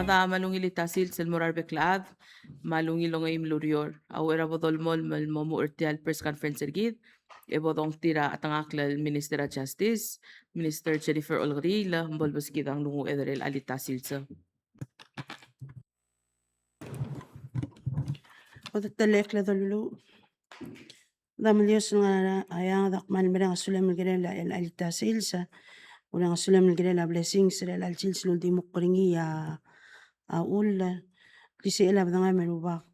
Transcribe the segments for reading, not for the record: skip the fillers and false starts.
da malungili tasil sel morar beklaad malungilongay imlurior awera bodolmol malmomo urtial press conference ergid ebodong tira atangaklal Minister of Justice Minister Jennifer Olgrila mbolbaskidang lungu ederel alitasil sa وتتلك لذلو ضمليوس ayang dakman merang sulam gerela el alitasilsa ulang sulam gerela blessings el alchils lo di mukringi ya aul kisi ela badanga merubak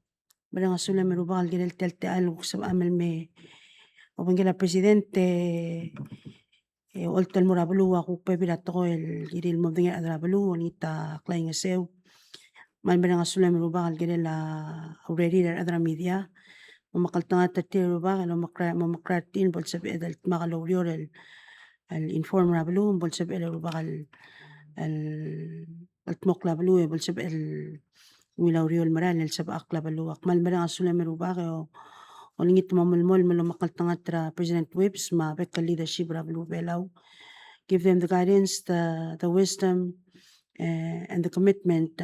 merang sulam merubak al gerel telte al sab amal me obangela presidente olto el murablu aku pebira to el giril mobdinga adrablu onita klaing seu mal merang sulam merubak al gerela already adra media ومقلتنا تتير باغ لو مقراتين بول سب ادل مغلو يورل الانفورم رابلو بول سب ادل باغ المقلا بلو بول سب ال ويلاو ريول مرال سب اقلا بلو اقمال مرا سلمر باغ ولنيت مامل مول ملو مقلتنا ترا بريزيدنت ويبس ما بك leadership رابلو بلاو give them the guidance the wisdom and the commitment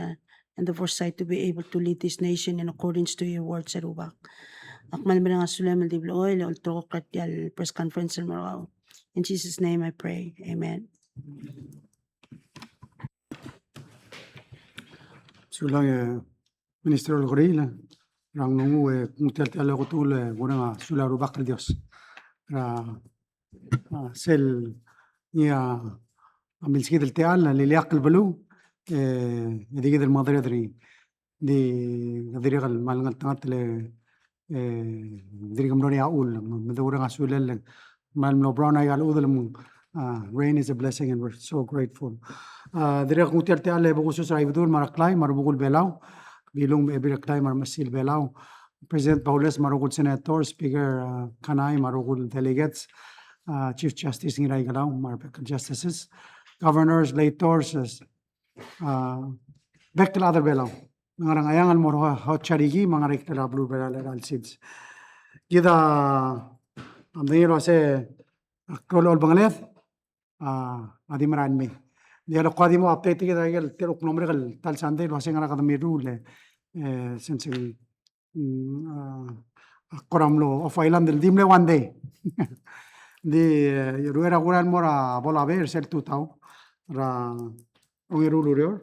and the foresight to be able to lead this nation in accordance to your words Arubak. Akmal merang asulam al diblo oil ultro katyal press conference marao. In Jesus' name I pray. Amen. Sulang Minister Olgrila rang nungu mutel tele gotul guna sula rubak Dios. Ra sel ya amil skid el teal li liaq el belu دي كده الماضي دري دي دري المال تنات ل دري كمروني أقول مدورة عسول ال مال نوبرانا يقول أول rain is a blessing and we're so grateful دري قوتي التعال بخصوص رايبدور مرقلاي مربوقول بلاو بيلوم بيرقلاي مرمسيل بلاو President Paulus مربوقول Senator Speaker كناي مربوقول delegates Chief Justice نراي كلاو مربوقول justices governors lators Bekkel other belaw. Ngarang ayangan mo hot charigi mga rekla blue belal seeds. Gida am dingiro se krolol bangalet adi maran mi. Dia lo qadi mo update gida gel tero nomre gal tal sande lo se ngara kada mi rule since koram lo of island del dimle one day. Di ruera guran mora bola ver sel tutau ra ongerulurior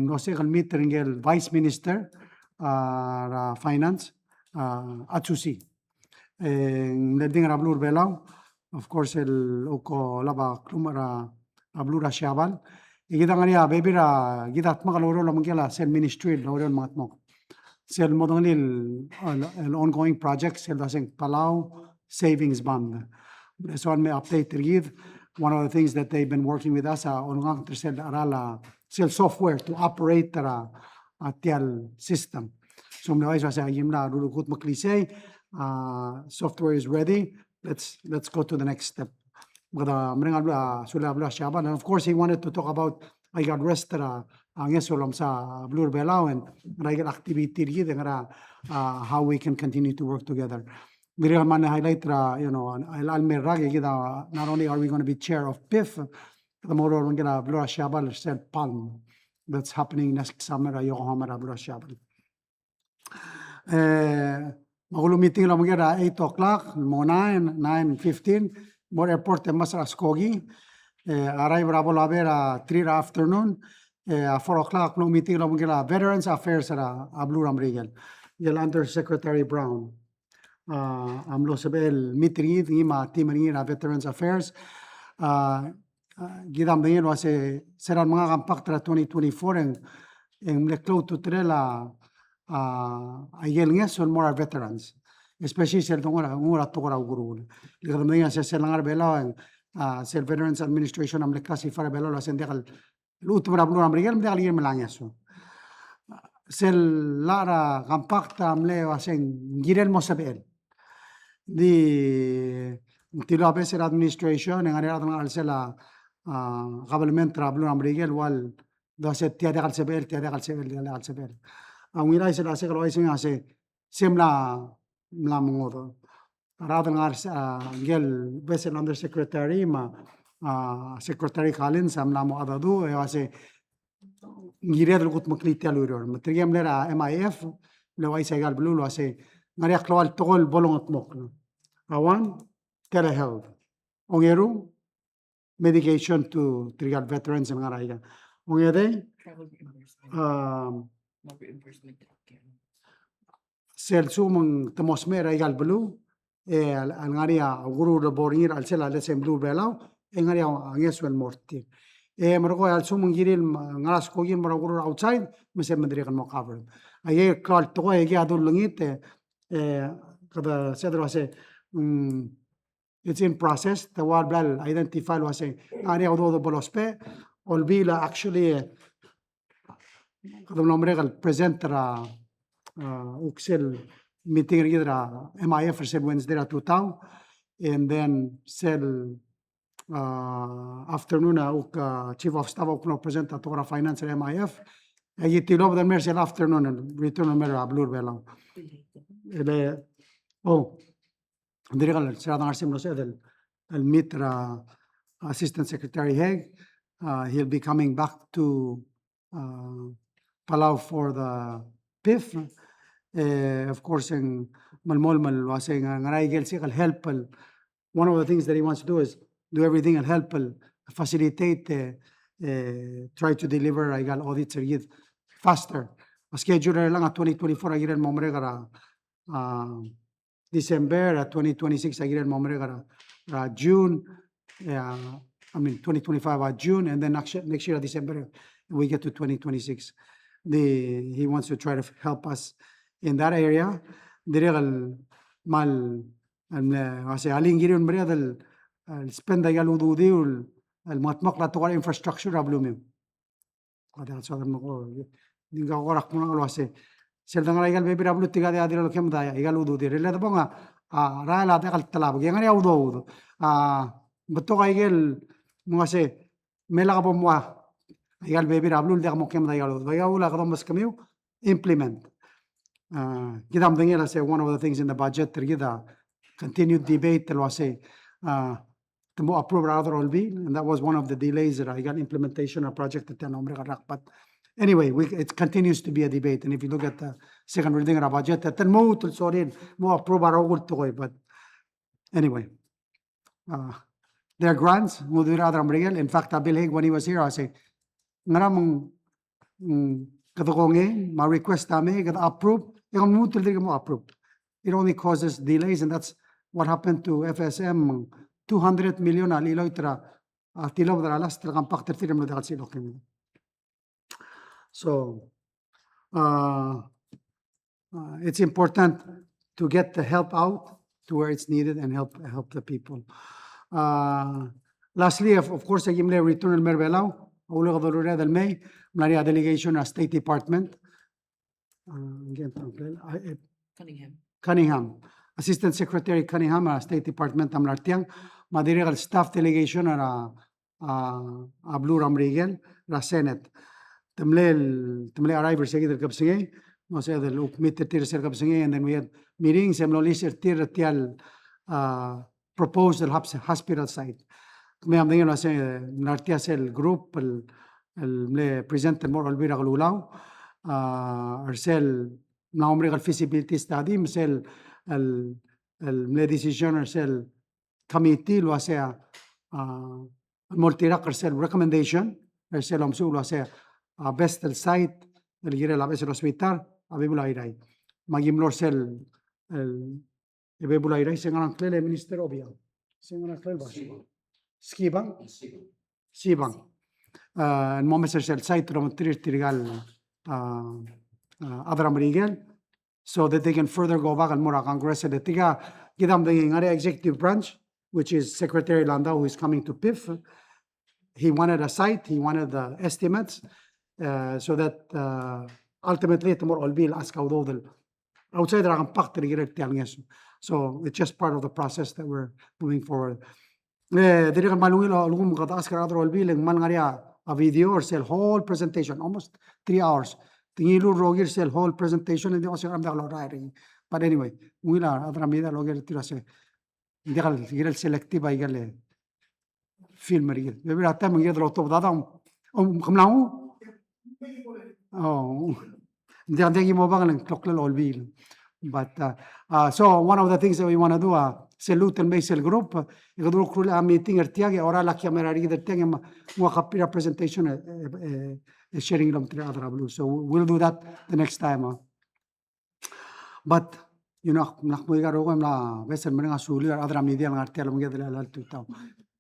no sé el meeting el vice minister ra finance atsusi neding rablur belau of course el oko laba klumara ablura shabal igida ngania bebira gidat magaloro lo mangela sel ministry lo matmo sel modongi el ongoing projects sel daseng Palau savings bond so on me update rigid one of the things that they've been working with us on sel arala sel software to operate the tial system. So mna isa sa yimla rulukut maklisay software is ready. Let's go to the next step. Gada mrenga sula bla shaban and of course he wanted to talk about I got rested ang yesolom sa blur belau and I got activity ri ngara how we can continue to work together. Very man highlight you know al merrag gida not only are we going to be chair of PIF the more we're going to blur shabal said palm that's happening next summer Yokohama blur shabal magulu meeting la magera 8 o'clock mo 9:15 more airport masra skogi arrive rabol avera 3 afternoon 4 o'clock no meeting la magera veterans affairs ra ablu ramregel yel under secretary Brown amlo sabel meeting ima team ni veterans affairs gidam bengen wase seran mga kampak tra 2024 en leklo to trela ayel nges more veterans especially sel tongora ngora tokora guru gidam bengen se selangar bela sel veterans administration am lekasi fara bela la sendekal lut marablu amrigel mdegal yem langeso sel lara kampak amle wasen girel mosabel di tilo abeser administration en area al sela government trablo amrigel wal doset tiada kal sebel awira sela se kalo isin ase semla mla mongodo rather ngar gel beser under secretary ma secretary Collins amla mo adadu ase ngiriya del gut makliti alurior matrigam lera MIF lo ay segal blue lo ase ngariya klawal togol bolong at mok awan telehealth ongeru medication to trigal veterans and ngaraga ongede Travel reimbursement. More reimbursement. sel sumang temosmera igal blue al ngaria guru de borir al sela lesem blue belau ngaria angeswen morti margo al sumang giril ngaras kogin mara guru outside mesem madri kan mo cover aye kal to ege adul lungit kada sedro ase it's in process the wal blal identify lo ase ngaria odo bolospe olbila actually kada nombre gal presenter uksel meeting rigidra MIF sel Wednesday at 2 and then sel afternoon chief of staff ukno present at ora finance MIF ayitilo the mer sel afternoon and return mer ablur belang ele dirigal sel arsim no sel el mitra assistant secretary Haig he'll be coming back to Palau for the PIF of course in malmol was saying help one of the things that he wants to do is do everything and help facilitate try to deliver audits faster schedule lang at 2024 agiren momregara December at 2026 agiren momregara June I mean 2025 June and then next year December we get to 2026 he wants to try to help us in that area dirigal mal kasi aling giron bria del spend ay alududi al matmak la to infrastructure ablumim kada sa mo dinga orak mo ngalo ase sel dangal igal bebi ablu tiga de adira kem da igal ududi rela da bonga ra la da kal talab ge ngari udo beto ga igal mo ase mela ka mo igal bebi ablu de mo kem da igal udo ga ula ga mas kamiu implement Gidam dingela say one of the things in the budget tergida continued debate lo say to mo approve other all bill and that was one of the delays that I got implementation of project at nombre garak but anyway it continues to be a debate and if you look at the second reading of the budget that mo to sorry mo approve our to but anyway their grants mo dira in fact Bill Hague when he was here I say ngaramong kadokongin ma request ame get approve approve. It only causes delays, and that's what happened to FSM. 200 million aliloitra tilaw dara last talagang pakter tirim na dagat silo kami. So it's important to get the help out to where it's needed and help the people. Lastly, of course, I give return al Merbelao, ulo kadolura del May, Maria delegation at State Department. Cunningham, Assistant Secretary Cunningham, State Department Amlartiang, Madirigal Staff Delegation at Blue Ramrigel, La Senate. Temle arrivals say the Kapsingay, no say the look meter Tir and then we had meetings and Lolis Tir proposed the hospital site. May am the say Nartia Cell group present more Albira Lulau. Arsel naomre feasibility study misel el decision arsel committee lo asea multirak arsel recommendation arsel amsu lo asea best el site el gire la best el hospital abibula irai magimlor sel el ebebula irai sengan klele minister obia sengan klele skibang sibang el moment arsel site romtrir tirigal Adram Rigel, so that they can further go back and more Congress. The Tiga Gidam the executive branch, which is Secretary Landau, who is coming to PIF. He wanted a site, he wanted the estimates, so that ultimately tomorrow will be ask outside the so it's just part of the process that we're moving forward. A video or sell whole presentation, almost 3 hours. Tingilu Roger sell whole presentation and the but anyway, we are other media logger tirase. Girl selective by gale film. Maybe at time we get a lot of that. Come now. Oh, hindi mo ba ng kloklal olbil. But so one of the things that we want to do salute and Maisel group ikaduro krul a meeting ertiage ora la camera rig ertiage mo kapira presentation sharing lam tri adra blue. So we'll do that the next time. But nakmo igaro ko na vesen menga suli adra media ng artial mo gedel al tutaw.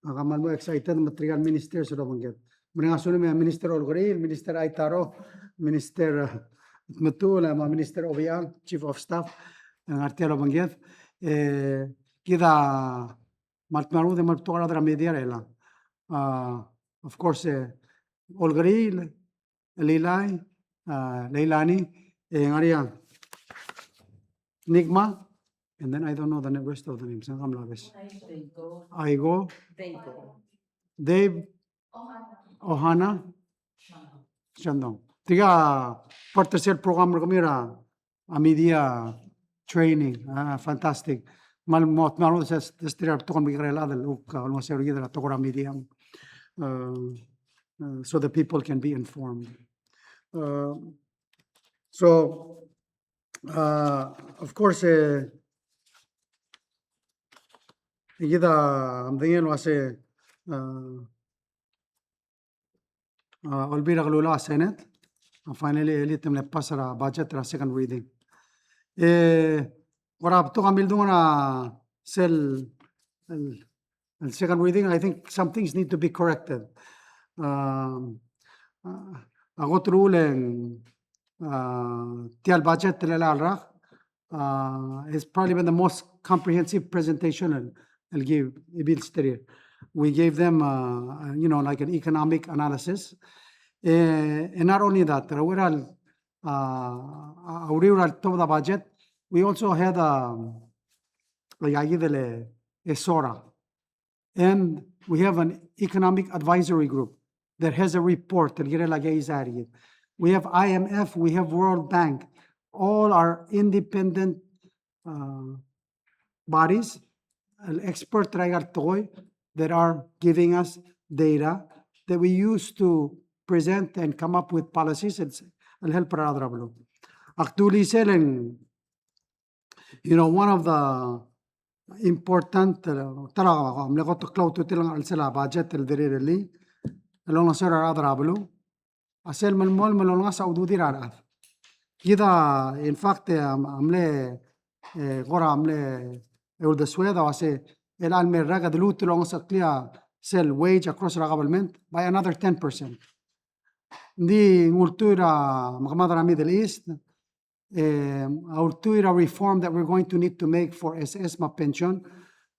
Kamal mo excited matrigal minister so mo ged. Menga suli minister Olgoril, minister Aitaro, minister Mutula, minister Obiang, chief of staff ng artial mo ged. Kida martmaru de martuara adra media rela. Of course Olgoril, Lilay, Leilani, Ngariang. Nigma, and then I don't know the rest of the names. Aigo, Dave, Ohana, Shandong. Tiga participate program kamira a media training. Fantastic. Malmot malo sa stira to kami krela del uk almost every year to kora media so the people can be informed. So of course, kita amdingin wase olbira kalula Senate. Finally, elitem le pasara budget ra second reading. Warap to kamil doon na sel second reading. I think some things need to be corrected. Ako truling tial budget telalra has probably been the most comprehensive presentation I'll give Ibil. We gave them like an economic analysis, and not only that, top the budget. We also had a SORA, and we have an economic advisory group that has a report. We have IMF, we have World Bank, all are independent bodies, expert that are giving us data that we use to present and come up with policies. It'll help Radravalo. Actually, selling, one of the important budget along a Radravalo. Asel malmol malonga sa ududi rara. Kita in fact amle gora amle the sweda wase el alme raga de lut long sa clear sell wage across the government by another 10%. Di ultura mamadara Middle East ultura reform that we're going to need to make for SSMA pension,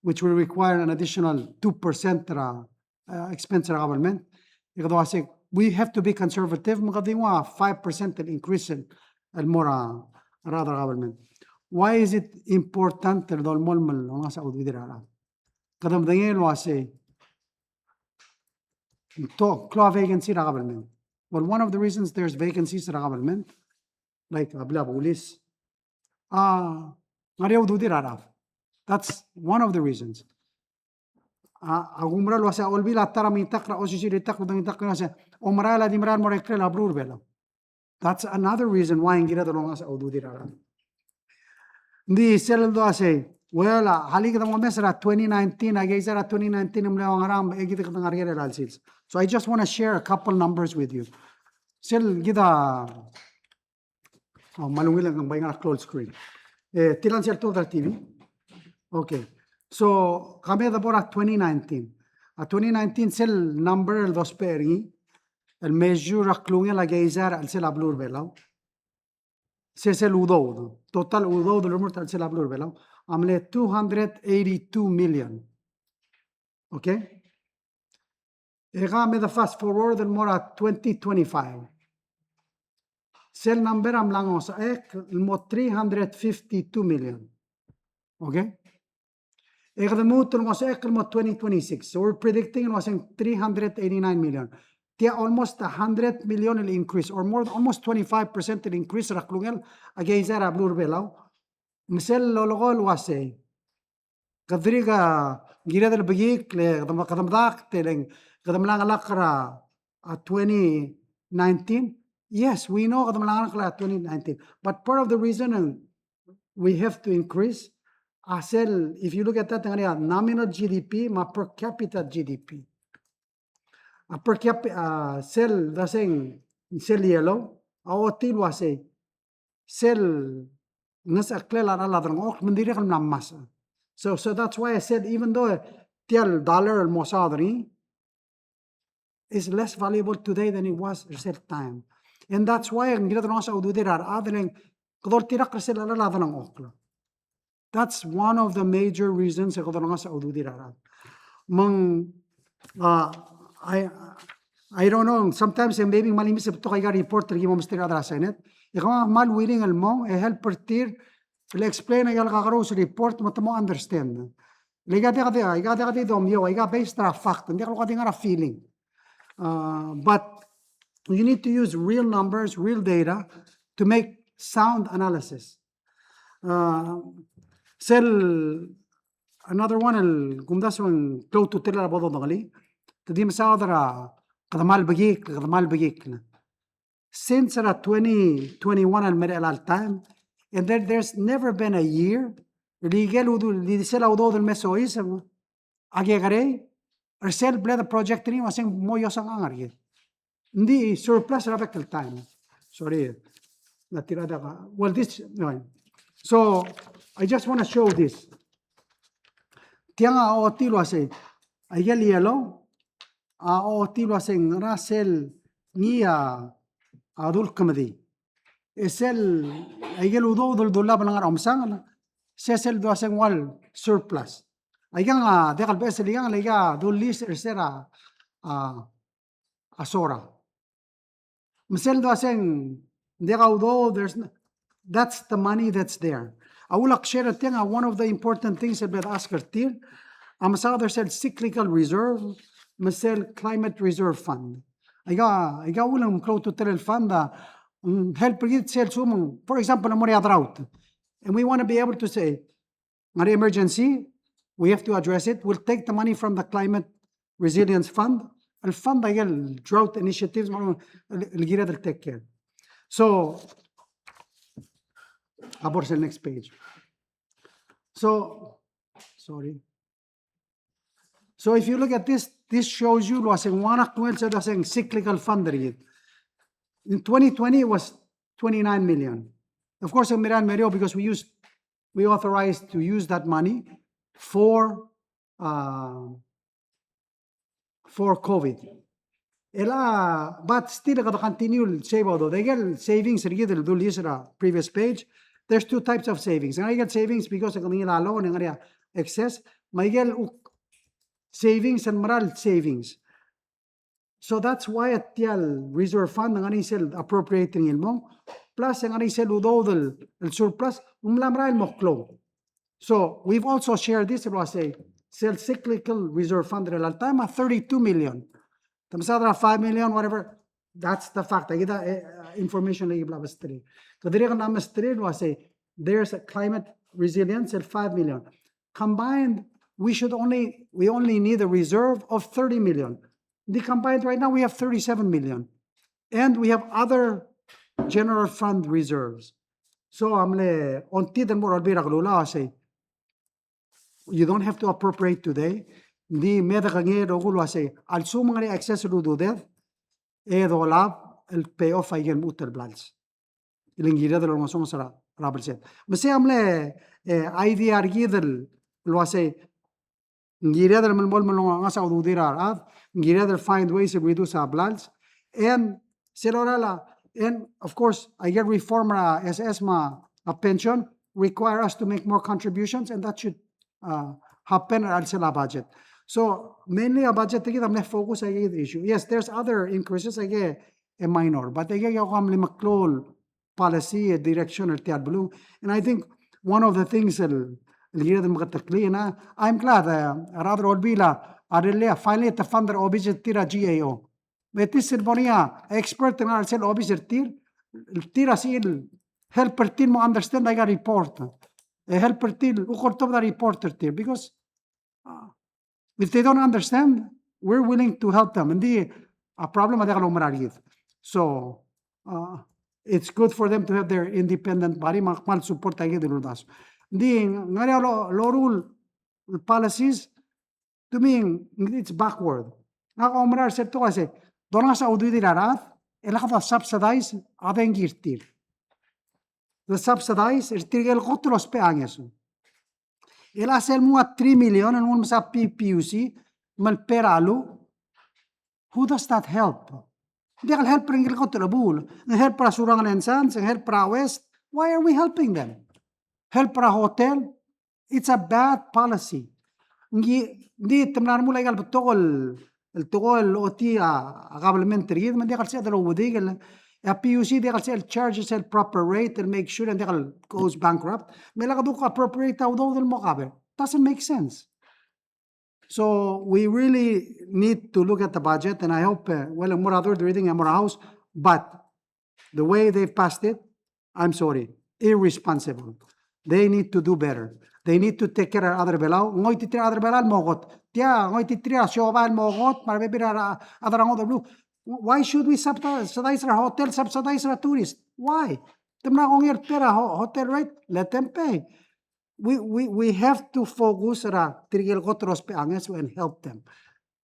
which will require an additional 2% expense government. We have to be conservative. 5% increase in more rather government. Why is it important? Vacancy government. Well, one of the reasons there's vacancies in the government, like that's one of the reasons. That's another reason why Di sel say, well, halika mo mesra 2019, I guess 2019 So I just want to share a couple numbers with you. Sel gida malungilang ang bayang close screen. Tilan sel total TV. Okay. So kami da bora 2019. 2019 sel number el dos peri el measure aklunga la geizar al sel ablur belaw. Sel udo total udo del rumor al sel ablur belaw. Amle 282 million. Okay? Ega me the fast forward el mora 2025. Sel number am lang sa ek mo 352 million. Okay? Ega the motor was ek mo 2026. So we're predicting it was 389 million. Tia almost 100 million increase or more almost 25% increase raklungel against ara blur belaw. Misel lologol wase. Kadriga gira del bigik le kadam dak teleng kadam lang lakra 2019 Yes, we know kadamalangan kala 2019. But part of the reason we have to increase asel, if you look at that, nominal GDP, ma per capita GDP. Per capita, sel daseng sel yellow, aotil wase, sel nas aklela na ladrong ok mandiri kal namas. So that's why I said even though tial dollar mosadri is less valuable today than it was at that time. And that's why ang ginadron sa ududirar adling kadol tirak sel ala ladrong okla. That's one of the major reasons sa kadol sa ududirar. Mang I don't know, sometimes maybe malimis sa to kay ga reporter gi mo mister adra senet. Ikaw mal willing almo help pertir explain ay kakaro sa report mo mo understand. Igate dom yo, iga based na fact, hindi ka nga feeling. But you need to use real numbers, real data to make sound analysis. Another one, kung das yung close to tila bodo nagali, tadi masadara kadamal bagik na. Since 2021 al time, and then there's never been a year legal di sila udo del mesois agegare or sell bled project ni wasing moyo sang angar hindi surplus rabek time. Sorry, natirada ka. Well, this no. So I just want to show this. Tianga o tilo ase ayel yellow o tilo ase rasel niya adul kamadi esel ayel udo dul dulab lang amsang sesel do aseng wal surplus. Ayang dekal bes ligang lega do list ersera asora. Mesel do aseng deka udo that's the money that's there. Awulak share tenga one of the important things about Oscar Tir. Amasada said cyclical reserve, mesel climate reserve fund. Ayga ulang close to tell fund help it sell sumong. For example, a drought. And we want to be able to say, an emergency, we have to address it. We'll take the money from the Climate Resilience Fund. Al fund ayel drought initiatives, will take care. So, abort the next page. So, sorry. So if you look at this, this shows you was saying cyclical fund. In 2020, it was 29 million. Of course, because we authorized to use that money for COVID. But still, continue save although they get savings. Previous page. There's two types of savings. And I get savings because I excess. I get savings and moral savings. So that's why at the reserve fund appropriating ilmo. Plus, ang sel udo the surplus, So we've also shared this. It was a sell cyclical reserve fund at time 32 million. Tamsadra 5 million, whatever. That's the fact. I get information like blabastri. So the reason was there's a climate resilience at 5 million. Combined, we only need a reserve of 30 million. The combined right now we have 37 million. And we have other general fund reserves. So you don't have to appropriate today. Di medakangye dogulo say al sumangani access to do that lab el payoff again utter blals. Ilingira de lo song sara rabel set. Mase amle IVR gidel lo say ngira del mol nga sa udira ngira del find ways to reduce our blals and selorala. And of course, I get reform as ESMA a pension require us to make more contributions, and that should happen at the budget. So mainly a budget I'm focus I get the issue. Yes, there's other increases I get a minor, but I get maklol policy direction or blue. And I think one of the things I'm glad rather Odbila finally the funder objet tira GAO. Betis Bonia, expert in our cell officer tira seal helper team mo understand I got report. A helper team ukortov the reporter team because if they don't understand, we're willing to help them. And a problem at the So it's good for them to have their independent body, makmal support tayo duludas. Di, ngari lo rule policies, to me, it's backward. Ako umrar septo kasi, doon nga sa udu dirarat, elaka da subsidize, adeng girtir. The subsidize, irtirgel kotros pe angeso. Ela sel mua 3 million, and one sa PPUC, mal peralu, who does that help? Hindi kal help ringil ko tulabul. Ang help para Surangan and Sons, ang help para West. Why are we helping them? Help para hotel? It's a bad policy. Hindi temnar mo lang betokol el oti a governmentary. Man di kal siya dalo wudig el PUC di kal siya charges el proper rate and make sure and di kal goes bankrupt. May lang ka appropriate tao daw del mo kabe. Doesn't make sense. So we really need to look at the budget, and I hope, well, more other reading and more house, but the way they've passed it, I'm sorry, irresponsible. They need to do better. They need to take care of other belao. Ngoy titira other belal mogot. Tia, ngoy titira sioban mogot, marbebira other another blue. Why should we subsidize our hotel, subsidize our tourists? Why? Temna kong pera hotel rate, let them pay. We have to focus ra tirigel kotros pe anges and help them.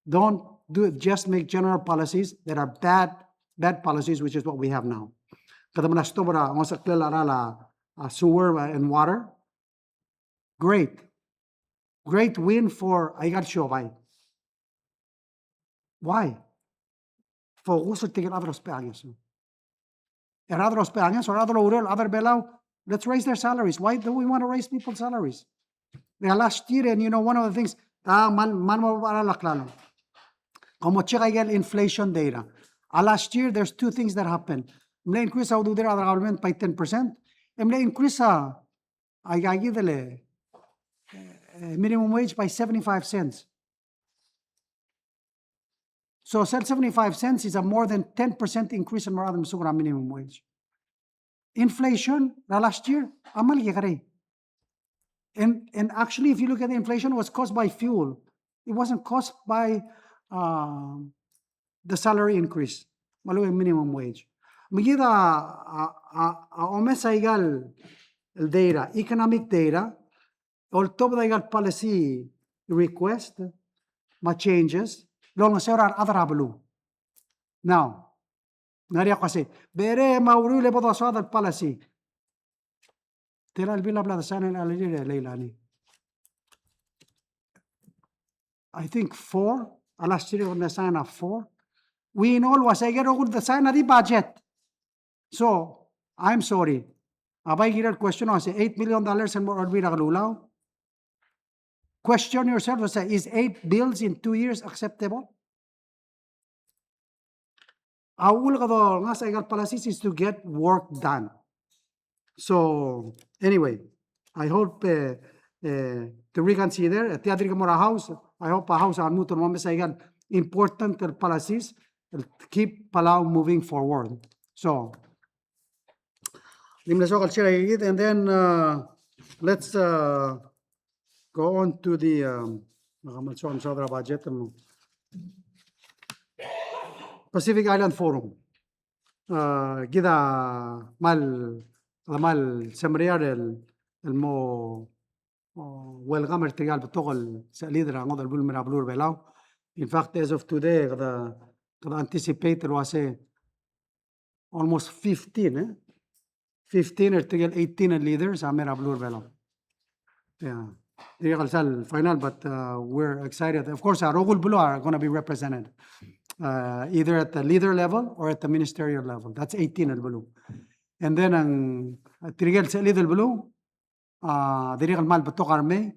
Don't do it, just make general policies that are bad policies, which is what we have now. Kada mo nastobra ang sa klara la sewer and water. Great win for Aigar Siobay. Why? Focus sa tigil otros pe anges. Otros pe anges or other belao. Let's raise their salaries. Why do we want to raise people's salaries? Last year, and one of the things, como check inflation data. Last year, there's two things that happened. Mle increase how do their other government by 10%. Mle increase minimum wage by 75 cents. So 75 cents is a more than 10% increase in minimum wage. Inflation last year, amal kare. And actually, if you look at the inflation, it was caused by fuel. It wasn't caused by the salary increase. Maluwing minimum wage. Magida omesa igal el data, economic data, or top igal policy request, ma changes, long as other abalu. Now, Nariya kasi, bere maurule po sa other policy. Tira albila bla sana alilile leilani. I think 4. Last year on the sana 4. We know was I get over the sana the budget. So I'm sorry. Abay gira question was $8 million and more we naglulaw. Question yourself was is 8 bills in 2 years acceptable? Our goal is to get work done. So anyway, I hope to reconsider a house. I hope a house on important policies keep Palau moving forward. So and then let's go on to the budget. Pacific Island Forum. Gida mal semriar el mo welcome ertigal betokol sa leader ang odal bulmera blur belaw. In fact, as of today, kada anticipate was almost 15 ertigal 18 leaders amera blur belaw. Yeah. The final, but we're excited. Of course, our Rogul Bulu are going to be represented. Either at the leader level or at the ministerial level. That's 18 al Bulu. And then ang tirigel sa leader Bulu, dirigal mal batok arme,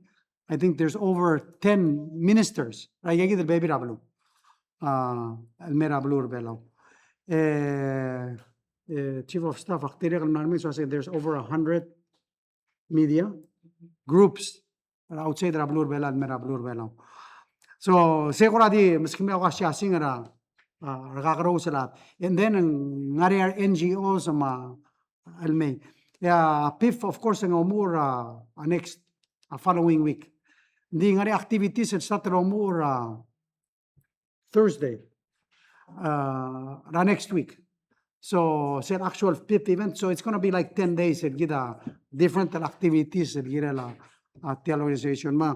I think there's over 10 ministers. Rayagi del baby rablu. Almera Blur Belo. Chief of Staff, dirigal marmi, so I say there's over 100 media groups outside Rablur Bela and Merablur Belo. So, siguradi, maski ako siya singara, nakakaraw sa lahat. And then, ang ngari NGO sa almay. PIF, of course, ang umur next, following week. Hindi ngari activities at start umur Thursday, next week. So it's an actual fifth event. So it's gonna be like 10 days. It get different activities. It get tial organization ma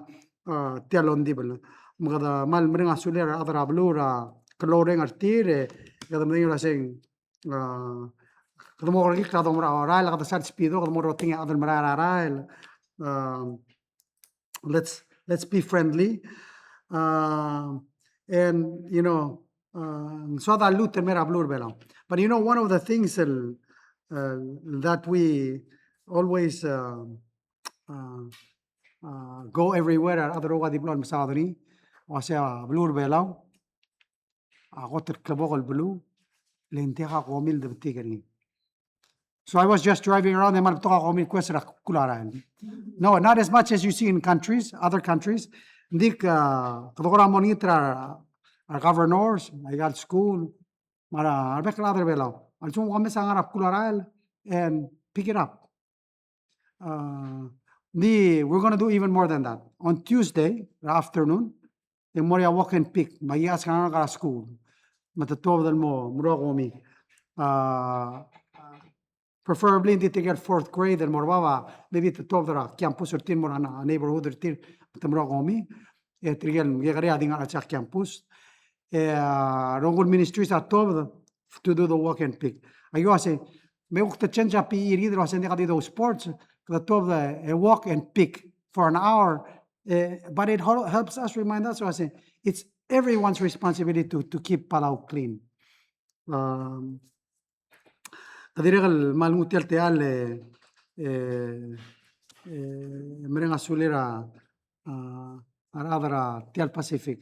tial on dibel. Mga mal mring asuler adra blura kaloreng artire. Kada mring rasing kada mo orgi kada mo rail kada sat speedo kada mo roting adal mara rail. Let's be friendly. And you know, so that luter mera blur belam. But you know, one of the things that we always go everywhere at other wadi blur misadri, wasya blur belam. Agoter klabog blue, lenteja komil de tigering. So I was just driving around and no, not as much as you see in countries, other countries. Ndik kadokora monitor our governors, I got school, mara arbek other belaw. Alsum kami sa ngarap kularal and pick it up. We're gonna do even more than that. On Tuesday afternoon, the Moria walk and pick. Mayas ka school. Matatob dal mo muro komi. Preferably hindi tigal fourth grade and morbaba maybe to top the campus or tin more na neighborhood or tin tamro komi tigal gagari ading at campus rongol ministries at top to do the walk and pick ayo say may ukta change up iri dro sa hindi those sports the top the walk and pick for an hour but it helps us remind us so I say it's everyone's responsibility to keep Palau clean. Tadiregal malmutial teal merenga sulira aradra tial Pacific.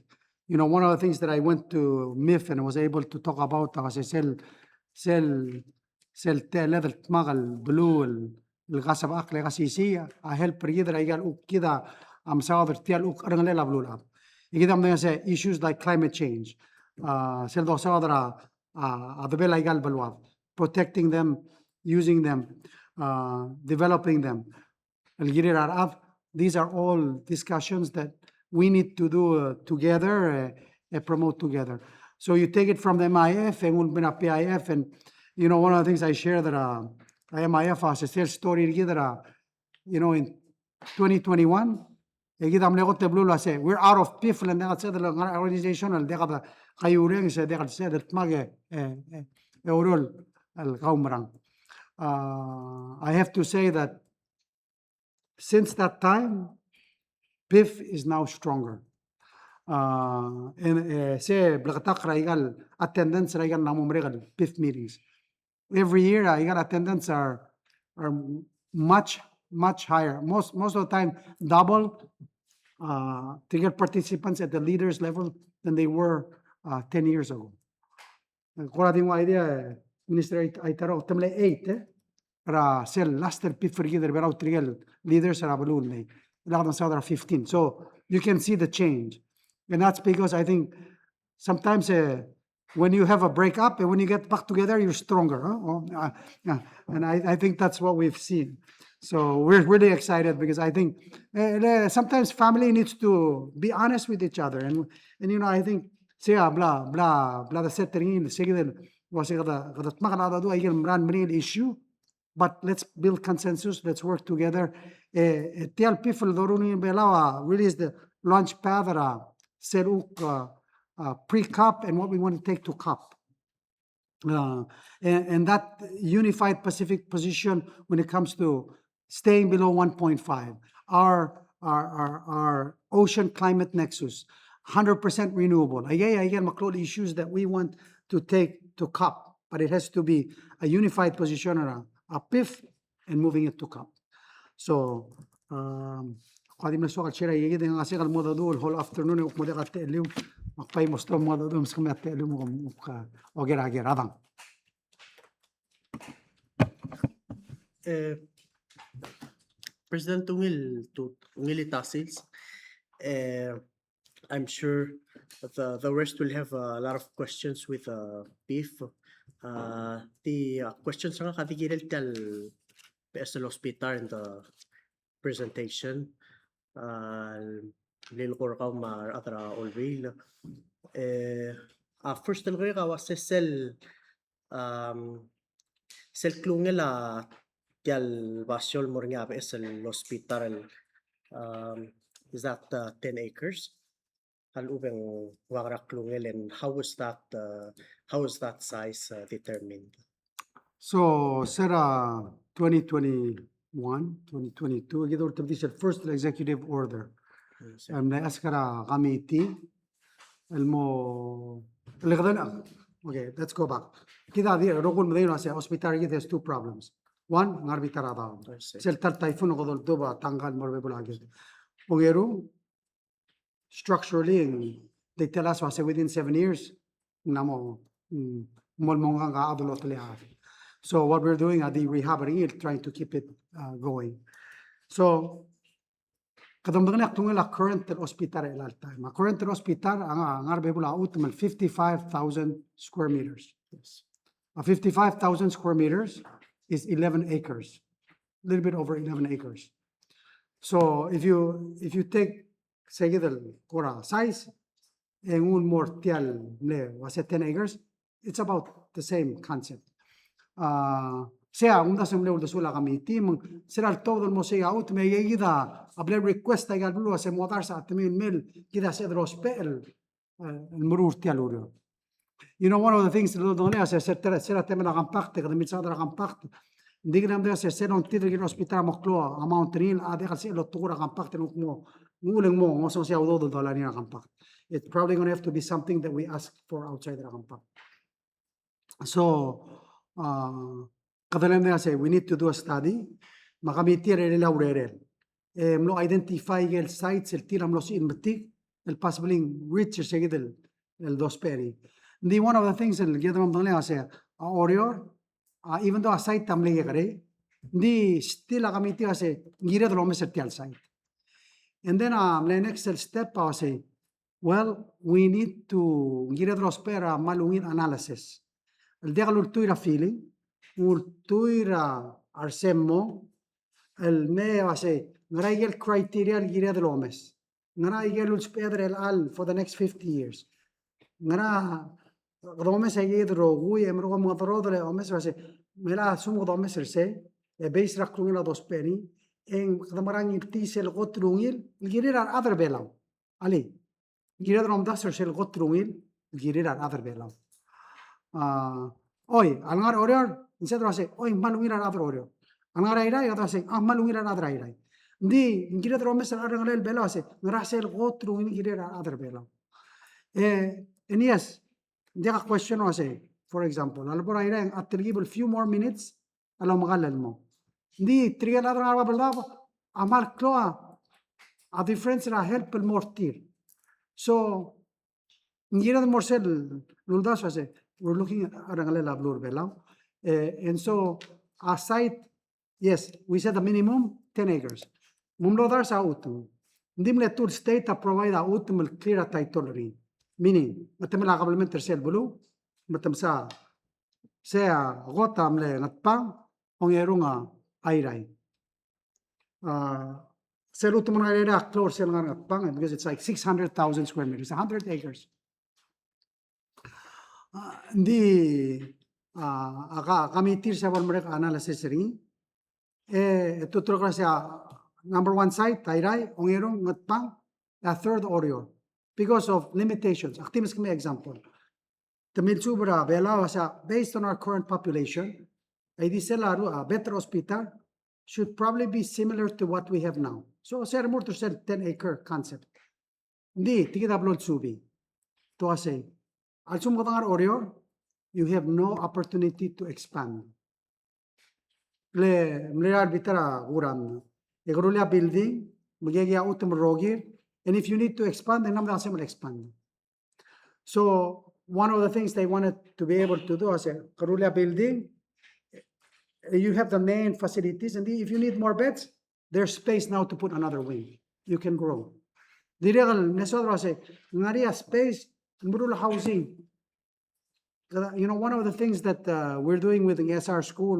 You know, one of the things that I went to MIF and was able to talk about was sell leather tmagal blue الغاسب أقل غاسيسية أهل بريدر أيقال أوك كذا أم ساودر تيال أوك أرنغلي لابلو لاب يجي دام نيسا issues like climate change سيل دو ساودر أدبل أيقال بلواب protecting them, using them, developing them. These are all discussions that we need to do together and promote together. So you take it from the MIF and we'll bring up PIF. And, you know, one of the things I share that MIF has a sales story, you know, in 2021, we're out of people and that's the organization and they got the Kayureng said they got said that Mage I have to say that since that time, PIF is now stronger. And say blagatak raigal attendance raigal namum regal PIF meetings. Every year raigal attendance are much higher. Most of the time double to get participants at the leaders level than they were 10 years ago. Korading idea Minister Aitaro tamle 8 ra sel laster PIF forgider berau trigal leaders are balloon lagan sa 15. So you can see the change. And that's because I think sometimes when you have a breakup and when you get back together, you're stronger. And I think that's what we've seen. So we're really excited because I think sometimes family needs to be honest with each other. And you know, I think, siya, blah, the setting, sige, was issue. But let's build consensus. Let's work together. Tell people really is the launch pad pre-COP and what we want to take to COP. And that unified Pacific position when it comes to staying below 1.5, our ocean climate nexus, 100% renewable. Again, issues that we want to take to COP, but it has to be a unified position around a PIF and moving it to COP. So, قادم نسوق الشراء يجي ده ناسيق الموضوع دول whole afternoon وكمودة قتة اليوم مقبي مستوى الموضوع دول مسكمة قتة اليوم وغير هذا. President Tungil Tasils, I'm sure the rest will have a lot of questions with PIF. The questions nga katigiril tal PSL Hospital in the presentation. Lilkor ka atra already. First talaga was sel Sel klungela tial Basiol Morngabe es el hospital is that 10 acres? Al ubeng wara klungel, and how is that size determined? So, Sera 2021, 2022, gido tabdi sa first executive order. Na askara committee, elmo, okay, let's go back. Kita di rogul madayon sa hospital there's two problems. One, ngarbi tarada. Sel tal typhoon godol doba tanggal morbe bulagid. Ongero, structurally, they tell us was within 7 years, namo molmonga ga adolot lihat. So what we're doing at the rehabbing it, trying to keep it going. So kadang-kadang tunggal current hospital el time. A current hospital ang ngarbe bula ultimate 55,000 square meters. Yes. 55,000 square meters is 11 acres, a little bit over 11 acres. So if you take say the Kora size and un mortial le was 10 acres, it's about the same concept. Sea unda semble ulda sula committee será todo el museo out me yida able request ay galbulu se modar sa atmin mil kida se drospel el murur tialurio. You know, one of the things that donne se será tema la campacte que mi sadra campacte digram de se non tidri in hospital mo clo amount real a de se lo tura campacte no mo nguling mo so se audo dollar in campacte. It's probably going to have to be something that we ask for outside the campacte. So Kadalam say we need to do a study. Makamiti re laurel. Mlo identify el sites el tiram los in matik el possibly rich seguid el dos peri. The one of the things el gedram donle say orior even though a site tamle gare the still a committee say gire lo mesertial site. And then the next step say well we need to gire los pera malungin analysis. El diaglo tuira feeling ultuira arsemmo el me ase ngaraigel criteria gire de lomes ngaraigel ulspedre el al for the next 50 years ngara lomes ayedro gui emro mo trodre omes ase mela sumo domes el se e base raklungila dos peni en damarang tisel gotrungil gire ar other belau ali gire drom daser sel gotrungil gire ar other belau Oi, alngar orior, instead of say, oi, malungir ar adro orior. Alngar airai, other say, malungir ar adra airai. Di, ingire dromes ar adra belo say, ngrasel gotru ingire ar adra belo. And yes, the question was say, for example, albor airai, after give a few more minutes, alo magalal mo. Di, trial adra arba belo, amal kloa, a difference ra help el mortir. So, ingire the morsel, luldas was say, we're looking at Arangalela Blur Belau. And so a site, yes, we said the minimum 10 acres. Mumlodars out. Dimle tour state provide a ultimate clear title ring. Meaning, matamela complementary sell blue, matamsa sea gota mle natpang, ongerunga airai. Sell ultimate area close sell natpang because it's like 600,000 square meters, 100 acres. Di committee sa mereka analysis ring tuturo sa number one site tairai ongerong ngatpang a third orior because of limitations actimis kami example tamil subra bela sa based on our current population ay di selaru a better hospital should probably be similar to what we have now so sir more to sell 10-acre concept di tikita blood subi to say Alsum katangar orior, you have no opportunity to expand. Le mlear bitara uram. Egorulia building, mugegia utum rogir, and if you need to expand, then namda will expand. So one of the things they wanted to be able to do is a Karulia building. You have the main facilities, and if you need more beds, there's space now to put another wing. You can grow. The real nesodro say, ngaria space. Housing. You know, one of the things that we're doing with the SR school,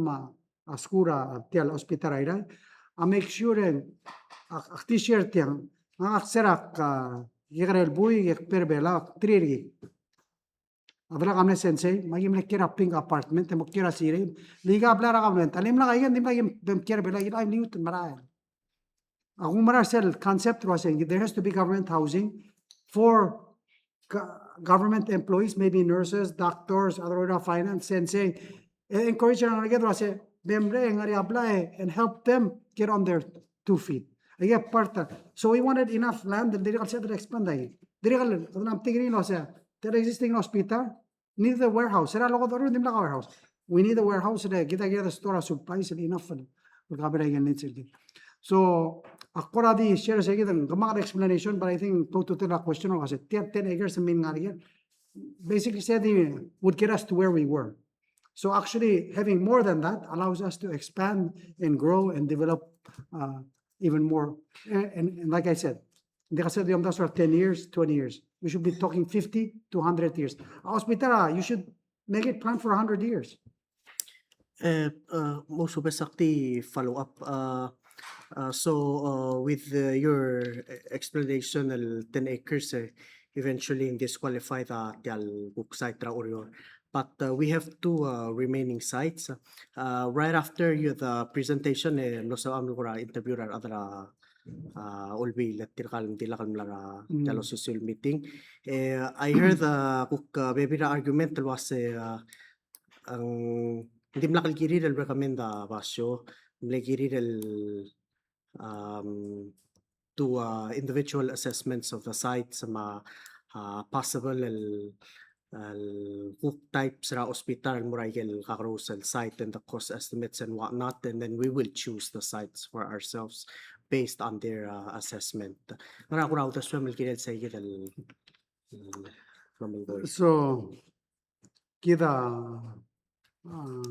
skura tial hospital ira, I make sure and t-shirt yang serak yegrel bui yek perbela triri. Adala kamne sensei, magim le kira pink apartment, mo kira siri, liga blara kamne, talim la kayan, dim lagi bem kira bela gila im liut mara. Akong mara sel concept was saying there has to be government housing for government employees, maybe nurses, doctors, other finance, sensei. Encourage them to get was say bemre ngari apply and help them get on their 2 feet. Again, part. So we wanted enough land that they can expand. They I'm thinking was the existing hospital need the warehouse. Sira logo doon dim la warehouse. We need a warehouse na kita the store supplies and enough for the needs. So akora di share sa gitan gamang explanation, but I think to the question was 10 acres mean nga basically said he would get us to where we were. So actually having more than that allows us to expand and grow and develop even more. And like I said, hindi kasi yung that's for 10 years, 20 years. We should be talking 50 to 100 years. Hospital, you should make it plan for 100 years. Most sakti follow up. So with your explanation ng 10 acres, eventually disqualify the book site ra Orior. But we have 2 remaining sites. Right after the presentation, no sa amlo ra interview ra adra ulbi latirkal dilakal lara talo social meeting. I heard kuk baby ra argument was ang hindi mlakal kiri del recommenda basyo mlekiri del to individual assessments of the sites ma possible book types ra hospital murayel kakarusel site and the cost estimates and whatnot, and then we will choose the sites for ourselves based on their assessment. So kita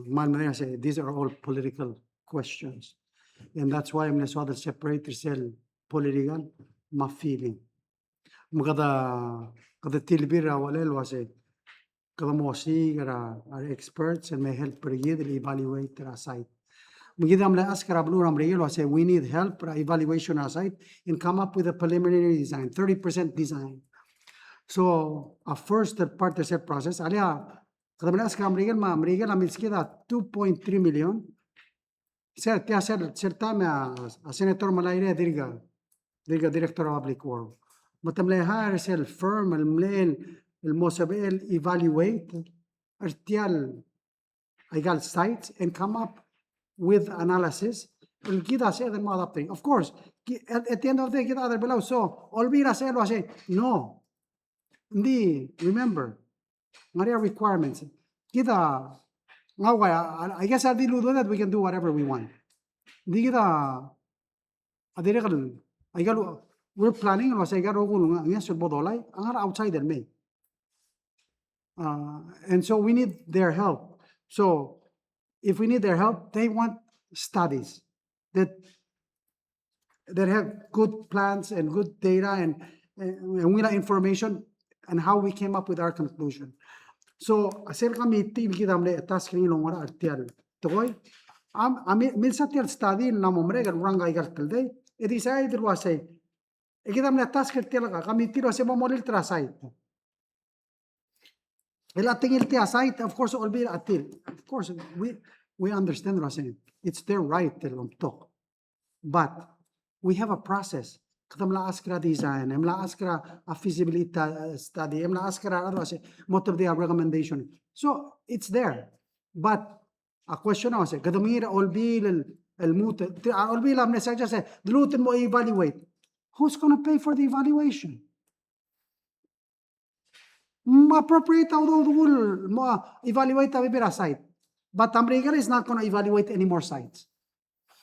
man say these are all political questions. And that's why I'm going to separate cell political ma feeling. Kada tilbira walel was a kada mosi are experts and may help evaluate the site. Magidam la askara blue am say we need help evaluation our site and come up with a preliminary design, 30% design. So a first part of the process, alia kada askara am regal amilskida 2.3 million. Sir time a senator Malaire dirga director of public work. Matamle hire sel firm el mosabel evaluate artial igal sites and come up with analysis. El kita say the mother thing. Of course, at the end of the day, kita other below. So all we say was no. Hindi, remember, Maria requirements. Kita I guess at the ludo that we can do whatever we want. Hindi kita we're planning was I got bodolay ang outsider me. And so we need their help. So if we need their help, they want studies that have good plans and good data and we have information and how we came up with our conclusion. So asel kami team kita mle task ni long wala artial. Tokoy minsa tial study na momre gan ranga igal talday. It is either was say kita mle task tial kami tiro se momolil tra site. El atingil tia site, of course, all be atil. Of course, we understand what I'm saying. It's their right to talk. But we have a process. Katamla askra design, emla askra a feasibility study, emla askra what of their recommendation. So it's there. But a question was kadamira all be el mut all be lam message say dilutin mo evaluate. Who's gonna pay for the evaluation? Appropriate mo evaluate a site. But Amrigal is not going to evaluate any more sites.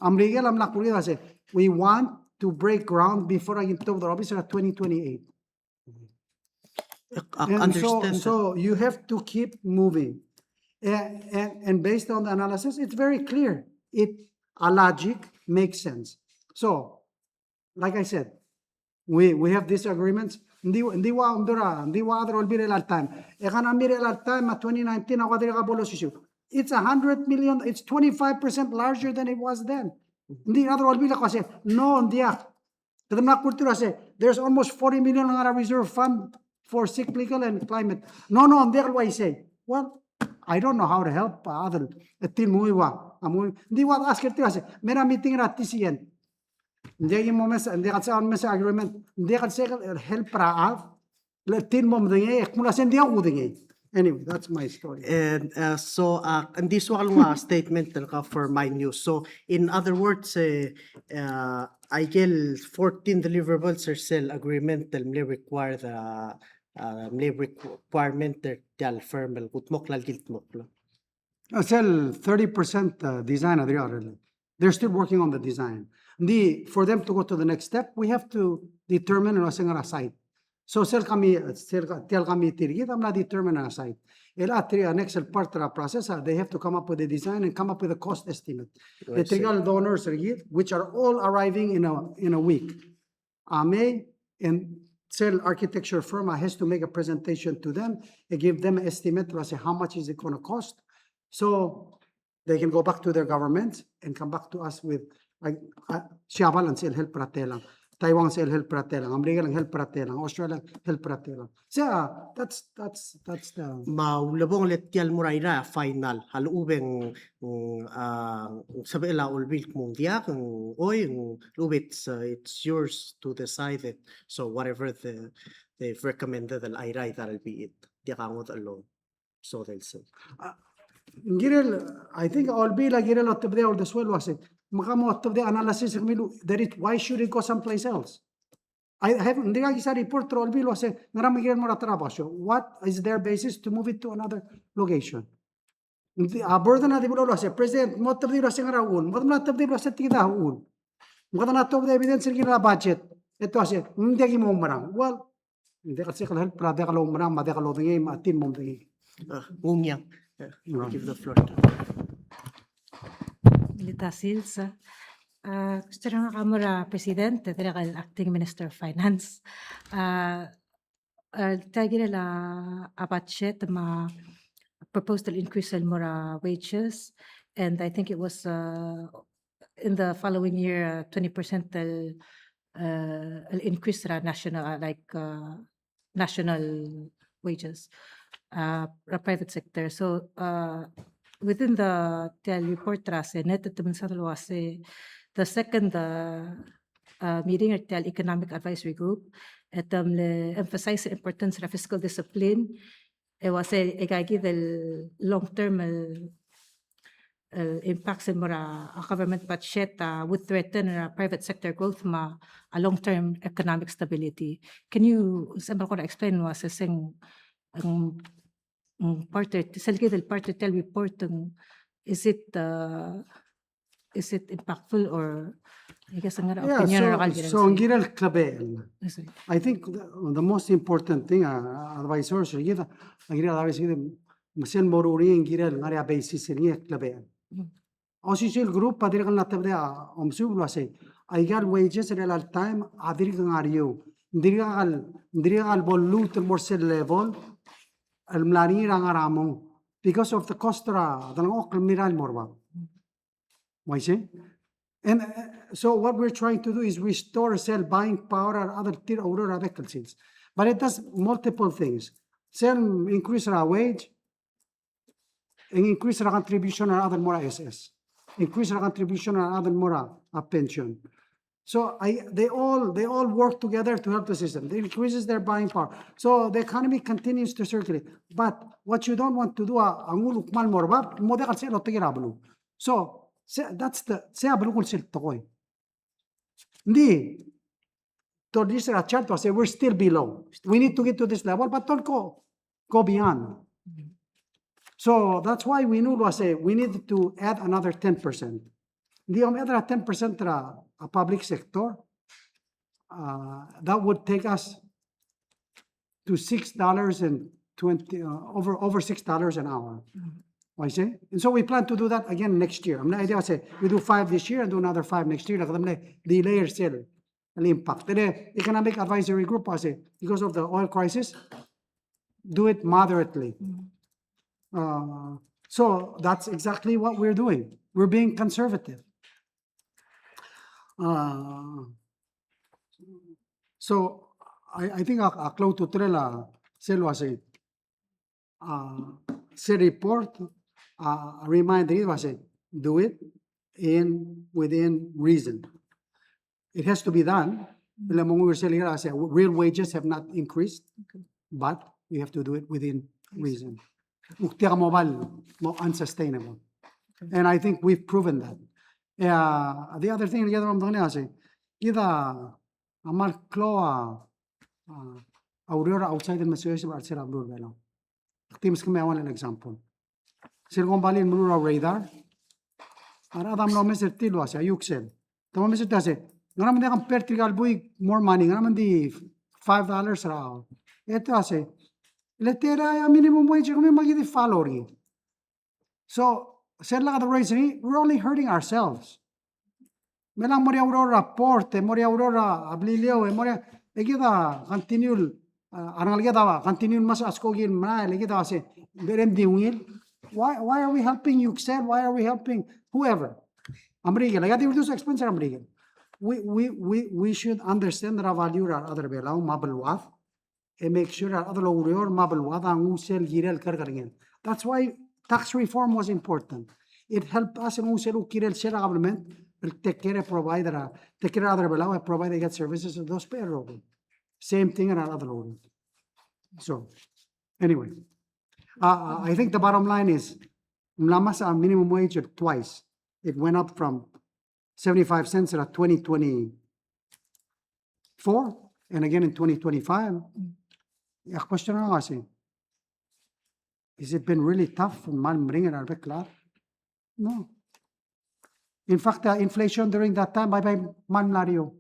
Amrigal am nakuriya say we want to break ground before I get to the office at 2028. And so you have to keep moving. And based on the analysis, it's very clear. A logic makes sense. So, like I said, we have disagreements. Hindi wa other will be real time. Ekan mi real time 2019 ako diri ka bolos issue. It's 100 million, it's 25% larger than it was then. Hindi other will be like kasi no ndiya. Kadam na kultura say there's almost 40 million nga reserve fund for cyclical and climate. No, hindi why say. Well, I don't know how to help other. Tin muiwa. Hindi what ask it kasi. Mera meeting rat tisiyan. Hindi mo mes hindi ka sa mes agreement. Hindi ka sa help ra. Tin mo mdenge kung lasen dia udenge. Anyway, that's my story. And and this one nga statement for my news. So in other words, I get 14 deliverables or sell agreement that may require the may requirement that the firm will gutmok lal giltmok. Sell 30% design already. They're still working on the design. For them to go to the next step, we have to determine a site. So tel kami tirgit, I'm not determining a site. Next part of the process, they have to come up with a design and come up with a cost estimate. The trigal donors, which are all arriving in a week. May and cell architecture firm has to make a presentation to them and give them an estimate to say how much is it going to cost. So they can go back to their government and come back to us with Siabal and sell help pratelang. Taiwan sell help pratelang. America help pratelang. Australia help pratelang. So that's the Maulabong let tial muraira final halubeng sabela ulbil mong diak oy it's yours to decide it. So whatever they've recommended al airai that'll be it. Diakangot alone. So they'll say. Girel, I think I'll be like Girel at the or the swell was it. Makamo at the analysis there it why should it go someplace else? I have the report to Olbil was a Naramigel Moratrabasho. What is their basis to move it to another location? A burden of the was a president, not of the Rasingaraun, but not of the Rosetidaun. What not of the evidence in a budget. It was a Ndegimomarang. Well, they can help Pradekalo Maram, Madekalo the game at Tin Monday. Ungyang. Give the floor to Lita Silsa. Gusto lang kamura Presidente, talaga Acting Minister of Finance. Tagi nila budget ma proposed to increase mura wages, and I think it was in the following year 20% increase national national wages, private sector. So within the report net the second meeting at the Economic Advisory Group emphasize the importance of fiscal discipline. It was a the long-term impacts in a government budget would threaten private sector growth a long-term economic stability. Can you explain was saying part of the report is it impactful or I guess ang opinion so Girel Clabel. I think the most important thing advisors kita Girel advice kita masen moruri Girel ngari basis ni Clabel. Official group padir kan natabde omsu blase aigal wages real time adir kan ariyo dirigal bollu to more level al mlani rangaramo because of the cost ra dan ok miral morba. Why say? And so what we're trying to do is restore sell buying power or other tier order vacancies. But it does multiple things. Sell increase our wage, and increase our contribution or other more SS. Increase our contribution or other more pension. So they all work together to help the system. It increases their buying power. So the economy continues to circulate. But what you don't want to do so that's the to this chart was say we're still below. We need to get to this level, but don't go beyond. So that's why we knew was say we need to add another 10%. The other 10% a public sector that would take us to $6.20 over $6 an hour. I say, and so we plan to do that again next year. I'm not idea say we do 5 this year and do another 5 next year. The layer sale an impact. The economic advisory group I say because of the oil crisis, do it moderately. So that's exactly what we're doing. We're being conservative. So I think close to trela selva se se report remind it was a do it within reason. It has to be done. Alam mo we're selling as real wages have not increased, but you have to do it within reason. Uktiya mobile mo unsustainable. And I think we've proven that. The other thing the other one is either amal kloa aurora outside the message about sir Abdul Belo. Teams kami awan an example. Sir Gombalin Murura radar. Adam no Mr. Tilo as ayuksel. Tama Mr. Tase. Ngaram di kan pertrigal buy more money. Ngaram di $5 raw. Ito ase. Letera ya minimum wage kami magidi follow rin. So, sir lang the reason we're only hurting ourselves. Melang Moria Aurora Porte, Moria Aurora Ablilio, Moria Egida continue Arangal Geda continue mas askogin ma Legida say Berem di will. Why are we helping you, sir? Why are we helping whoever? Amriga, like I reduce expense Amriga. We should understand the value our other belau mabalwath and make sure our other lower mabalwath ang usel girel karkaringen. That's why tax reform was important. It helped us and usel kirel share government take care of provider, take care of other belau provide they get services to those payroll. Same thing in our other lower. So anyway. I think the bottom line is Mlamas minimum wage twice. It went up from 75 cents at 2024 and again in 2025. Yeah, question na kasi. Has it been really tough for man bringing our back? No. In fact, inflation during that time by man lario.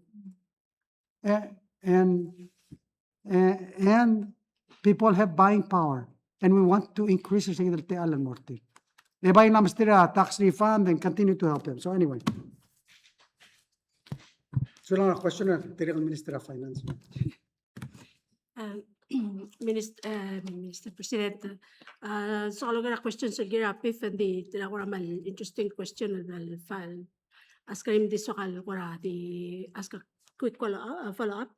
And people have buying power. And we want to increase the security and morty. They buy tax refund and continue to help them. So anyway. So lang a question ng Minister of Finance. Mr. President, so kalau na question sa girapif and tinakura mal interesting question na file. Ask him this so kala di ask a quick follow up.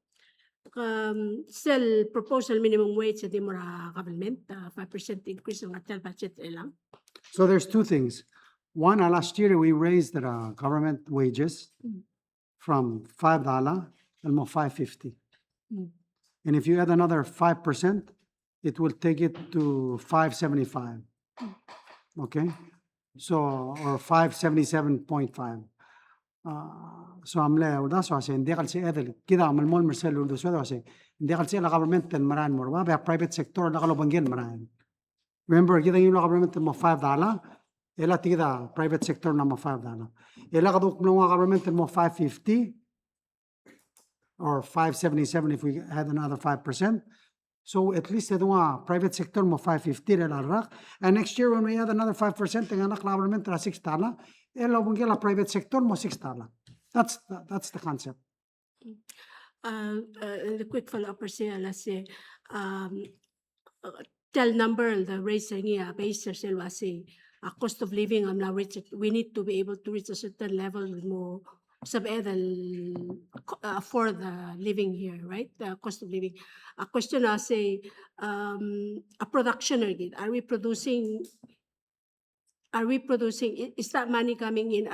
Still proposal minimum wage sa di mura government 5% increase ng atal budget lang. So there's two things. One, last year we raised the government wages from $5 almost $5.50. And if you add another 5%, it will take it to $5.75. Okay? So, or $5.77.5. So amle uda so ase hindi kalsi edel kida amal mol mersel udo so ase hindi kalsi la government ten maran mo ba private sector la kalo banggen maran. Remember kida yung government mo $5 ela tida private sector na mo $5. Ela kadok mo government mo $5.50 or $5.77 if we had another 5%. So at least ito nga private sector mo $5.50 rak. And next year when we add another 5% ang anak government na $6, ela banggen private sector mo $6. That's the concept. The quick follow-up siya say tell number the raise niya base sila say cost of living we need to be able to reach a certain level mo afford the living here, right? The cost of living. A question I say a production again. Are we producing? Is that money coming in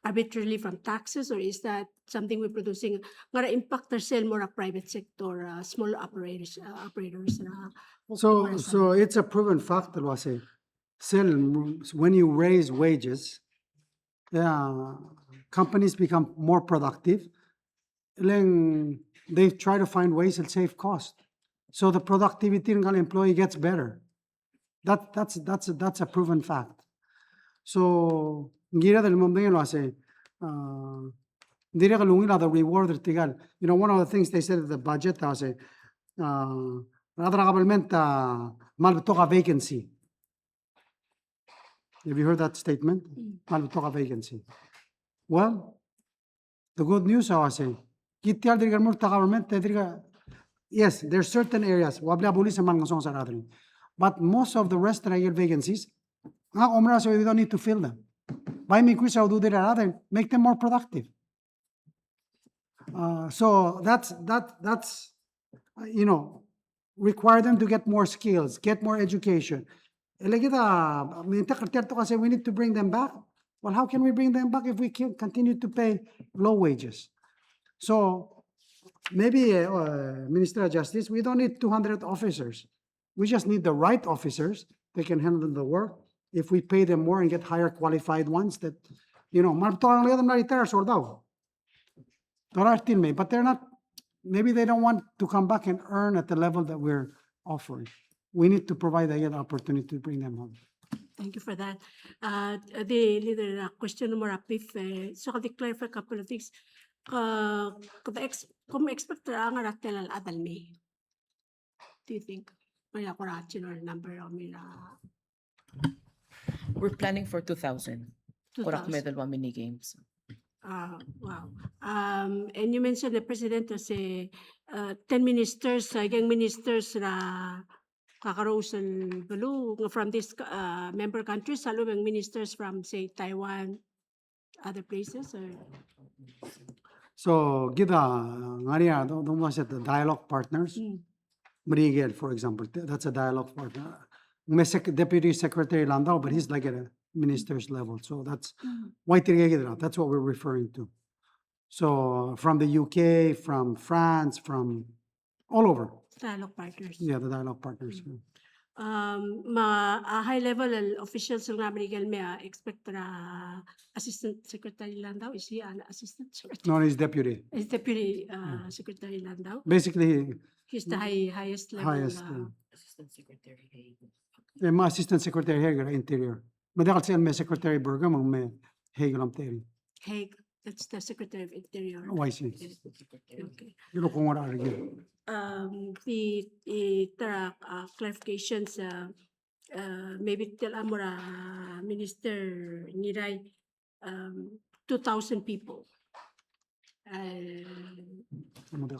arbitrarily from taxes, or is that something we're producing? Ngara impact sell more a private sector, small operators. So it's a proven fact that was a sell when you raise wages, companies become more productive. They try to find ways to save cost, so the productivity of an employee gets better. That's a proven fact. So gira del momento lo hace. Dire kalungin the reward tigal. You know, one of the things they said at the budget was rather government malbetoka vacancy. Have you heard that statement? Malbetoka vacancy. Well, the good news was kitial dire murta government yes, there's certain areas wabla bulis man ngosong sa radri. But most of the rest are vacancies. So we don't need to fill them. By me, Chris, I'll do that rather make them more productive. So that's require them to get more skills, get more education. Kasi we need to bring them back. Well, how can we bring them back if we can continue to pay low wages? So maybe, Minister of Justice, we don't need 200 officers. We just need the right officers that can handle the work. If we pay them more and get higher qualified ones that, but they're not, maybe they don't want to come back and earn at the level that we're offering. We need to provide an opportunity to bring them home. Thank you for that. The leader, question number up if, so can you clarify a couple of things? Kung expect ang ratel al adal me. Do you think? May ako or number o may We're planning for 2,000. Korak 2,000. medal wa mini games. Wow. And you mentioned the president say 10 ministers, gang ministers na kakarosan balu from this member countries, salo ang ministers from say Taiwan, other places or So, gida, ngaria, don't was it the dialogue partners? Miguel, for example, that's a dialogue partner. May Deputy Secretary Landau, but he's like at a minister's level. So that's that's what we're referring to. So from the UK, from France, from all over. dialogue partners. Yeah, the dialogue partners. High level officials ng American may expect na assistant secretary Landau. Is he an assistant secretary? No, he's deputy. Is deputy secretary Landau? Basically, He's the highest level. Assistant Secretary. may Assistant Secretary Hegel, Interior. Madakal siya may Secretary Bergam, may Hegel ang teri. Hague, that's the Secretary of Interior. Oh, I see. Okay. Pero kung wala rin. The clarifications, maybe tell Amora Minister Niray, 2,000 people.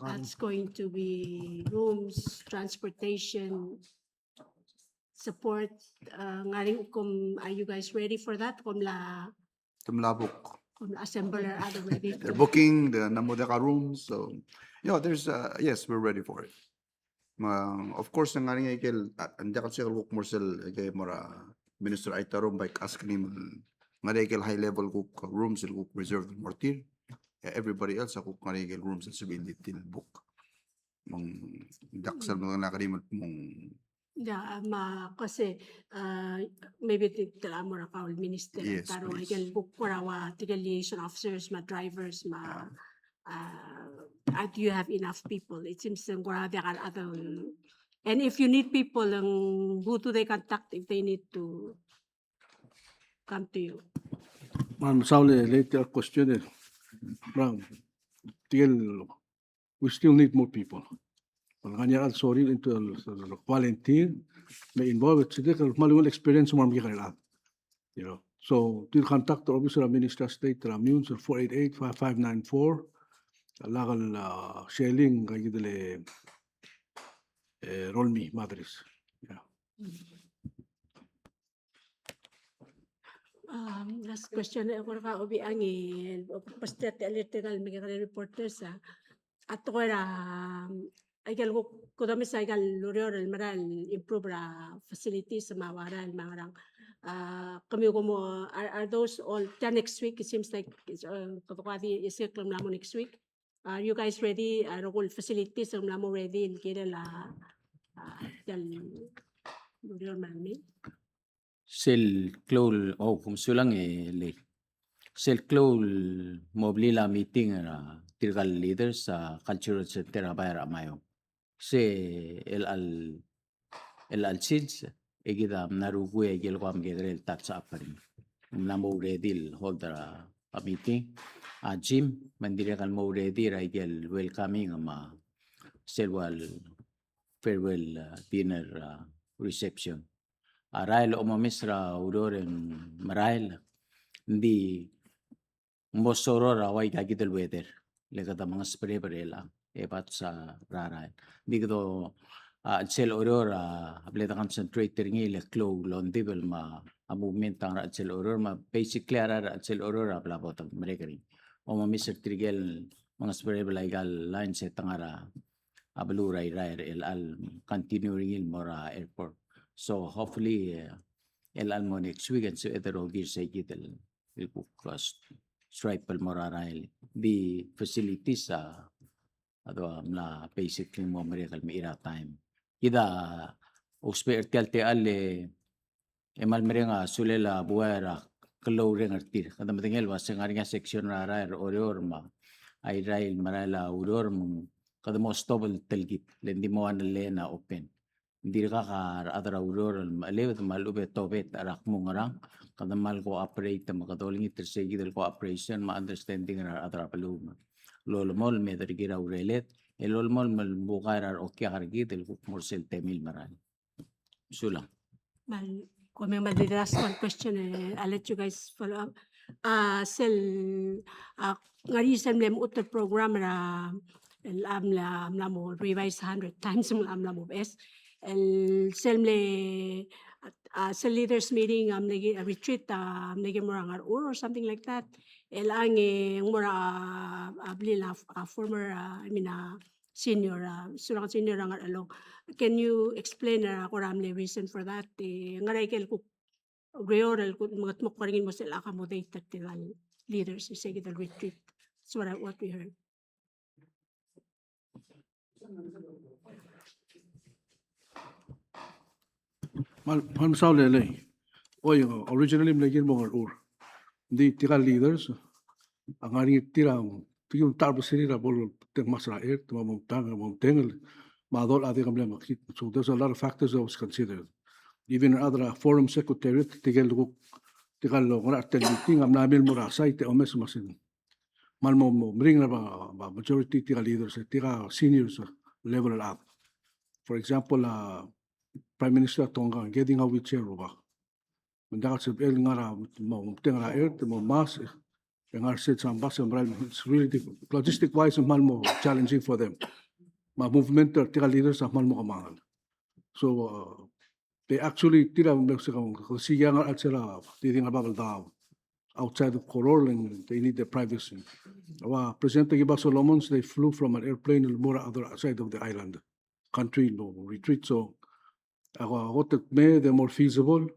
That's going to be rooms, transportation, support. Ngaring kung are you guys ready for that? Kung la Tumlabok. assembler are ready? They're booking the Namodeka rooms. So, there's, yes, we're ready for it. Of course, nga rin ikel, andi ka siya cook morsel, kay mora Minister Aitarom by asking him, nga rin ikel high level cook rooms, il cook reserved mortir. Everybody else, cook nga rin ikel rooms, il sabihin til book. Daksal mga nakarimot mong. Yeah, kasi maybe tila mo na kaul minister Yes, taro please. igal book wa tigal liaison officers, drivers, do you have enough people? It seems that and if you need people, who do they contact if they need to come to you? Ma'am Saule, later question. Ma'am, we still need more people. Kanya sorry into the volunteer may involve it today maluwal experience mo mga so til contact the officer of Minister of State Ramune 488-5594 lagal shelling kay dile Rolmi Madres. Last question ako ka obi ang pastet electrical mga reporters at ko igal ko dami sa igal lurior maral improve facilities sa mawaral marang kami ko mo are those all next week? It seems like katokadi isiklam namo next week. Are you guys ready? All facilities ang namo ready kaya dal lurior mami Sel clol kung sulang le sel clol moblila meeting tigal leaders sa cultural center bayar amayo se el al sils egida narugu egel kwam gedrel tatsa aparin namo redil hold a meeting Jim mandire kan mo ready ra egel welcoming selwal farewell dinner reception Arail o mamisra udoren marail hindi mosoro rawai kagidel weather lega mga spray lang epat sa raray hindi ko sel aurora ableta concentrator ngi le clow londivel movement ang sel aurora basically ara sel aurora plabot merekari o mamisra trigel mga spray legal line sa tangara abaluray rair el al continuing il mora airport. So hopefully el al mo next week and so etero gir say gitel il cost stripe el mora rail the facilities ado na basically mo merigal mira time. Ida uspe ertial te alle emal merenga sulela buera kalau rengartir kada matingel was nga section na rair oriorma ay rail marala oriorm kada mo stop telgit lendi mo lena open hindi ka adra orior malewet malube tobet arak mo ngarang kada mal ko operate makatoling itersegi del ko operation ma understanding na adra paluma lolo mol me gira urelet el mol mal bukar okya kargit el morsel temil maral sulang. Well, coming by the last one question, I'll let you guys follow up. Sel, nga reason lem utter program ra el amla mo revise 100 times mo amla mo bes. El sel le sel leaders meeting nagi retreat nagi mo rangar or something like that. El ang mura ablila former I mean senior surang senior rangar along. Can you explain kuramli reason for that? Ngaray kel ko reoral ko mga tumok paringin mo sila accommodated tigal leaders sa gital retreat. That's what we heard. Mal saule lei. Oy originally mlegin mo ur. Di tira leaders angari tira yung tarbo sirira bol teng masra mo tang mo tengel madol adi kamle makit. So there's a lot of factors that was considered. Even other forum secretariat tigal lo ngara meeting am nabil mura site omes masin. Mal mo bring na ba majority tira leaders tira seniors level up. For example, Prime Minister Tonga getting a wheelchair ba. Mendapat sebel ngara mo tengara mo mas ngar sit some bus it's really logistic wise mal mo challenging for them. Ma movement tira leaders mal mo kamangal. So they actually tira Mexico siya nga at sila titing babal daw outside of Corol and they need their privacy. President Giba Solomons, they flew from an airplane in Mura other side of the island country no retreat. So what made them more feasible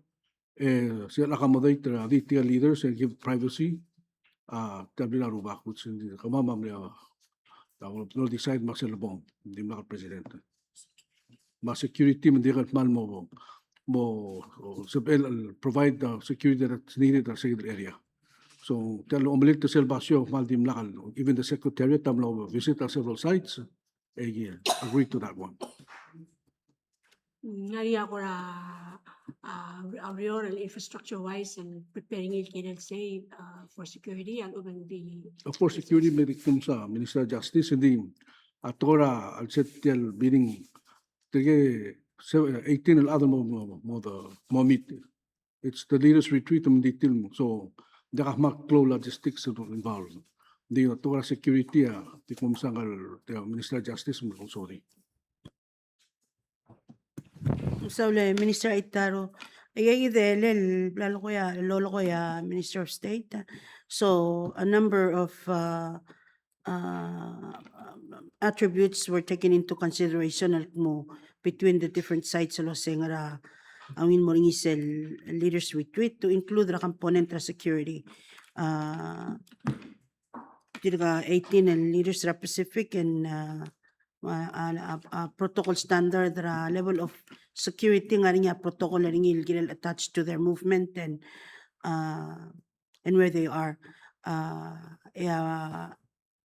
sila accommodate the tier leaders and give privacy tabila rubak which in the kamamam will decide masalabong hindi mga presidente ma security hindi ka man mo provide the security that's needed in the area. So tell omelit to Selbasio maldim lakal even the secretariat tamlo visit several sites agree to that one. Ngari ako rural infrastructure wise and preparing it can say for security and even the Of course, security may come sa Minister of Justice, hindi atora al settel bidding tige 18 al other mo meet. It's the leaders retreat detail mo. So daka maklo logistics involved. Di atora security di kumsa al Minister of Justice mo sorry. Saule Minister Itaro ayay lolo ko ya Minister of State. So a number of attributes were taken into consideration mo between the different sites sa Losengara angin mo ring isel leaders retreat to include the component of security. Tira 18 and leaders ra Pacific and protocol standard level of security nga rin protocol na rin attached to their movement and where they are.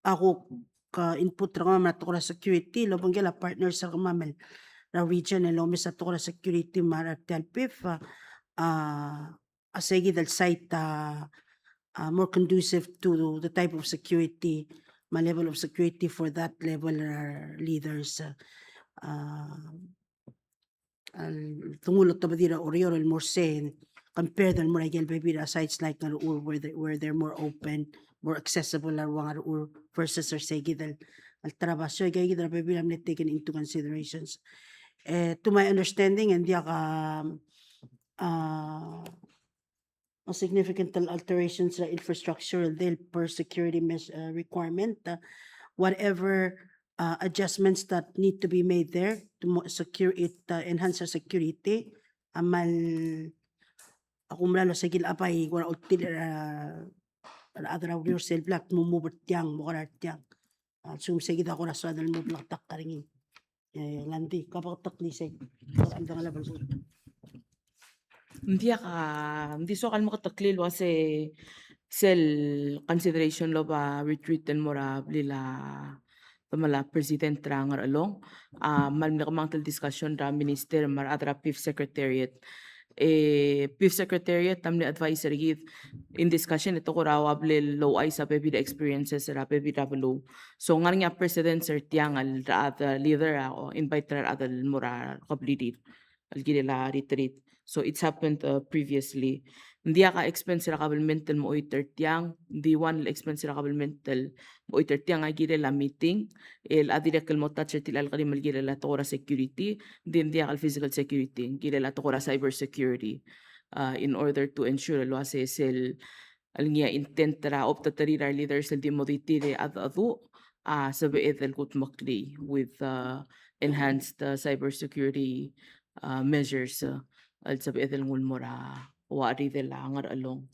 Ako ka input ra nga to security lobang gila partners sa kamamal na region and lomis ato ko security mara telpif asegi dal site more conducive to the type of security my level of security for that level leaders tungulot to badira oriol more say compare than more again baby sites like where they're more open more accessible or versus or say gidal al trabajo gidal baby taken into considerations to my understanding and significant alterations in infrastructure per security requirement whatever adjustments that need to be made there to secure it, enhance our security. Amal ako mlalo sa gilapay wala util adra yourself black mumubert yang mukha yang sumsegid ako na sa dal mo black tak karingin nganti kapak tak lisay ang laban ko. hindi so kalmo kataklil kasi sel consideration lo ba retreaten mo ra blila tamala president rangar along mal nakamangtal discussion ra minister mar adra fifth secretariat fifth secretariat tamni advisory gid in discussion ito ko rawable low ay sa pebi experiences ra pebi low so nga nga president sir tiang al ra leader o invite ra adal mura completed al gila retreat. So it's happened previously. Hindi ka expense sila kabelmental mo oiter tiang, di one expense sila kabelmental mo oiter tiang ay gila la meeting, el adira kal mo touch tilal kali mal gila la tora security, din dia kal physical security, gila la tora cyber security. In order to ensure lo ase sel alngia intent ra optatari our leaders el dimoditi de adu sabi edel kut makli with enhanced cyber security measures al sabi edel ngulmura wari de la ngar along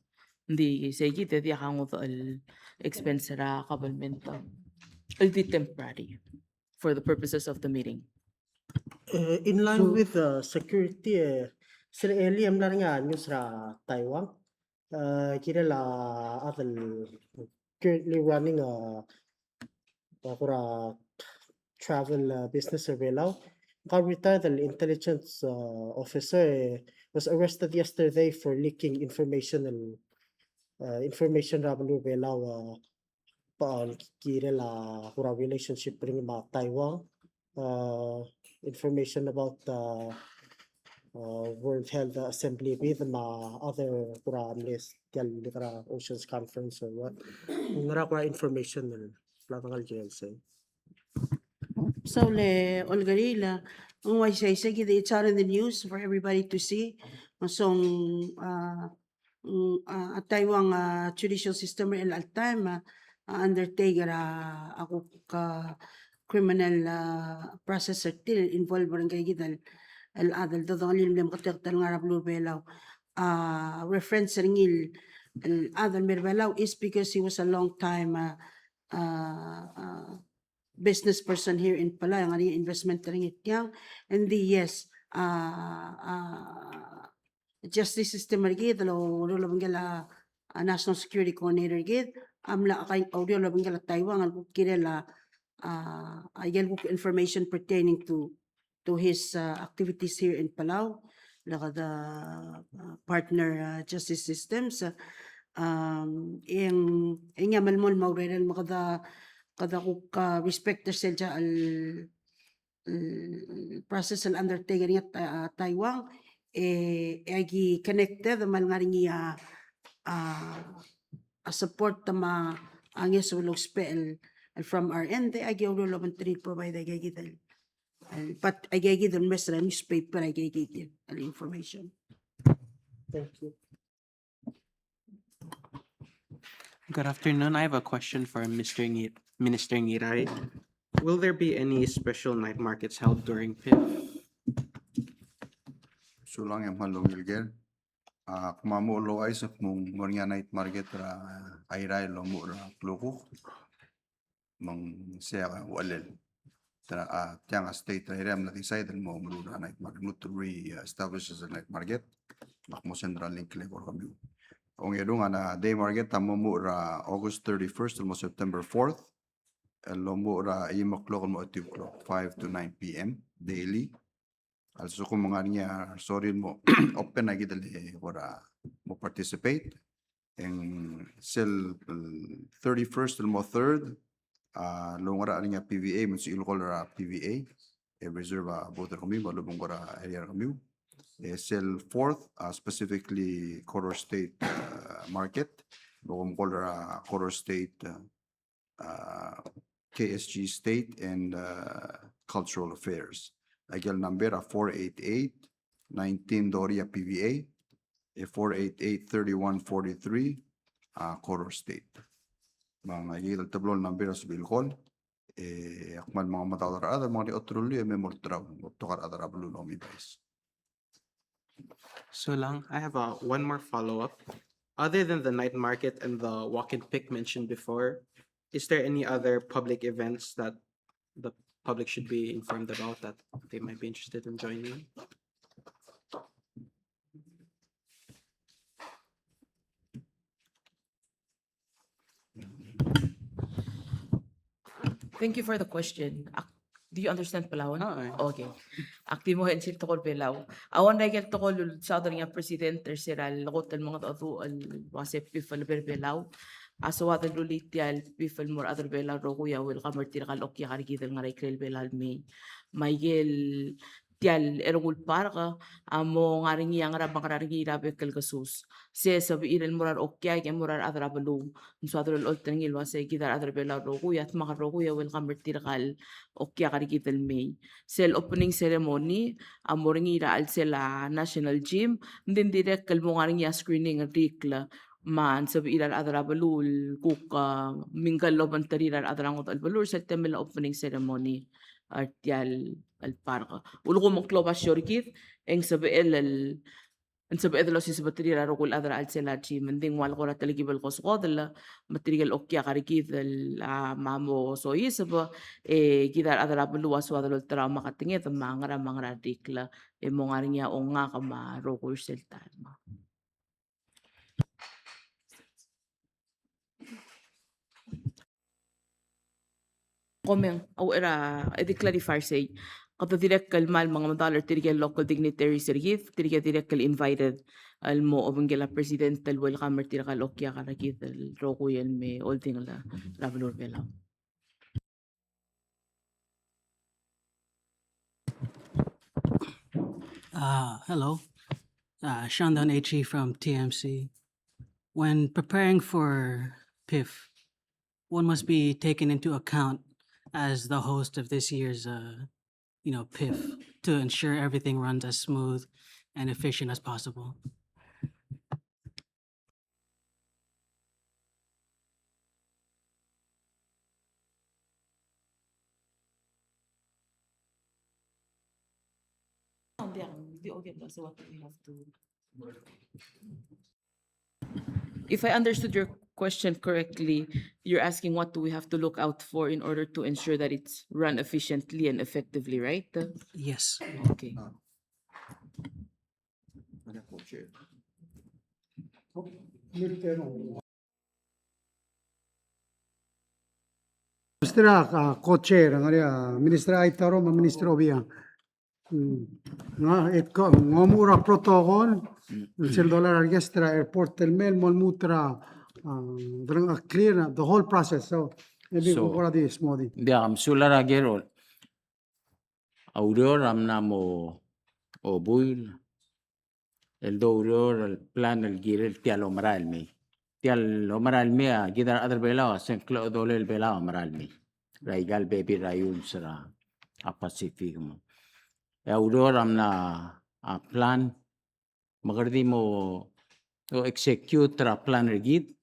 hindi segi te dia kango al expense ra kabalmento al di temporary for the purposes of the meeting. In line So- with security, sila Eli amla nga news ra Taiwan. Kira la adal currently running a travel business survey law. Retired intelligence officer was arrested yesterday for leaking information ra belau paal kira la kura relationship ring ma Taiwan, information about World Health Assembly with ma other kura list kara Oceans Conference or what. Nara kura information latangal say. So le Olgarila, ang say it's out in the news for everybody to see. Song Taiwan judicial system el al time undertake ako ka criminal process til involved barangay gidal el adal do dong lim katektal nga blue belaw reference ringil el adal merbelaw is because he was a long time business person here in Palau, ang investment ring ityang, and the yes, justice system gid lo banggala national security coordinator gid amla kay audio lo banggala Taiwan ang kirela ayel book information pertaining to his activities here in Palau the partner justice systems ing malmol maureren makada ka respecter selja al process al undertaken at Taiwan agi connected mal nga rin support tama ang yesulog spell from our end agi ulo man trade provide agi gidal but agi gidal mesra newspaper agi gidal al information. Thank you. Good afternoon. I have a question for Minister Ngiray. Will there be any special night markets held during PIF? So lang yung halong ilger. Kumamo lo ay sa mong morning night market ra ayray lo mo ra kloko. Mang siya walel. Tara tiang state ra iram na decide mo mo ra night market mo to re-establish as a night market. Makmo central link level kami. Ang yun na day market tamo mo ra August 31st mo September 4th. Lo mo ra imo clock mo 2 o'clock 5 to 9 p.m. daily. Also kung mga niya sorry mo open na gid ora mo participate en sel 31st mo 3rd lo nga niya PVA mo si ilkol ra PVA reserve voter kami balubong ra area kami sel 4th specifically Color State market bugom ra Color State KSG State and Cultural Affairs. Agel number 488-19 Doria PVA, 488-3143 Color State. Mga agel tablol number sa Bilkol, akmal mga matadar other mga di otrulyo memortraw tokar other abulu no mi bais. So lang, I have one more follow-up. Other than the night market and the walk-in pick mentioned before, is there any other public events that the public should be informed about that they might be interested in joining? Thank you for the question. Do you understand Palawan? Oo, eh. Okay. Akti mo hen sir tokol Palaw. Awan na gel tokol sa nga president terseral lakot ang mga tao al wasep pifal Palaw. Aswat ang lulitial pifal mor other Palaw ro kuya will kamertir kal okya karigidal nga rekrel Palaw may gel tial erogul parka amo nga ringi ang rabang karingi rabe kalgasus. Se sabi ilan morar okya kay morar other abalum. Suadro olteng ilwa se gidar other Palaw ro kuya at mga ro kuya will kamertir kal okya karigidal may. Sel opening ceremony amoring ira al sela national gym din direct kalmungaring ya screening rikla man sabi iran adara balul kuka minggal loban tariran adarang al balur sa temel opening ceremony artial al parka ulo ko mong yorkit eng sabi el ang sabi edlo si baterya rokul adara al sela gym mending wal ko taligibal ko skodla material okya karikid mamo so isaba gidar adara balua swadalo trauma katinget mangara dikla mongaring ya onga kama rokul seltan. Komeng au era edi clarify say kato direct kalmal mga dollar tirigal local dignitaries sergif tirigal direct kal invited al mo obengela president al welcome tirigal okya karagit al roko yan me all thing la ravalor bela. Hello, Shandon H.E. from TMC. When preparing for PIF, one must be taken into account as the host of this year's, PIF to ensure everything runs as smooth and efficient as possible. If I understood your question correctly, you're asking what do we have to look out for in order to ensure that it's run efficiently and effectively, right? Yes. Okay. Ministra co-chair ang Ministra Aitaro ma Ministro Obia. Nga it ko ngomura protocol sel dollar orchestra airport terminal mol mutra drang clear the whole process so maybe So, ko di smoothie. Dia am sulara gerol. Auror am namo obuil. El douror el plan el girel tial omral mi. Tial omral mi a gidar adar belao sen klo dole el belao omral mi. Raigal baby rayun sera a Pacific mo. Auror am na a plan magardi mo o execute tra plan ergid.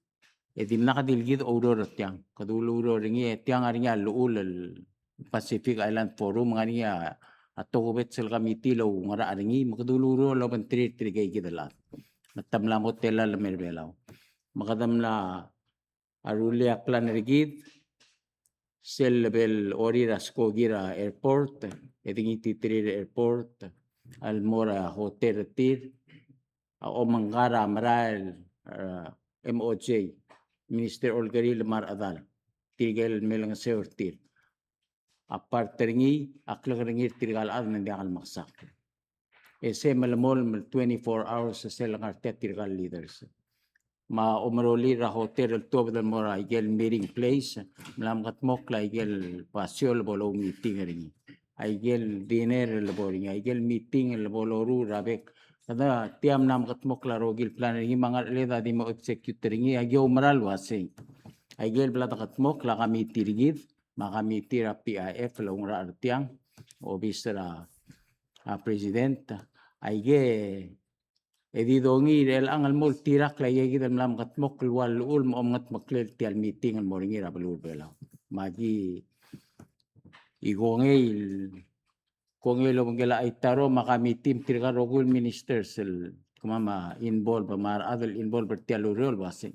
Edim nakadilgid auror tiang. Kaduluro ringi tiang aringa luul el Pacific Island Forum ngania atau bet sel committee lo ngara aringi makaduluro lo menteri trigay gidalat. Matamla hotel la merbelaw. Makadam la arulia plan ergid sel bel ori rasko gira airport edingi titri airport almora hotel tir o mangara maral MOJ Minister Olgari Lamar Adal tigel melang seortir apart ringi aklag ringi tirgal ad nandi akal maksak ese malamol 24 hours sa selang arte tirgal leaders ma umaroli ra hotel el tuwa del mora igel meeting place malam katmok la igel pasyol bolo meeting ringi igel dinner el boring igel meeting el bolo rabek kada tiam nam katmok la rogil plan ringi mangal leda di mo execute ringi agyo maral wasi igel blata katmok la kami tirgid makami tira PIF la ungra artiang obisra president aige edidongi el angal mol tirak la yegi dal lam katmok wal ul mo ngat maklel tial meeting al moringi ra balul bela magi kung lo mangela itaro makamitim tirga rogul minister sel kumama involve mar adel involve bertialuriol basi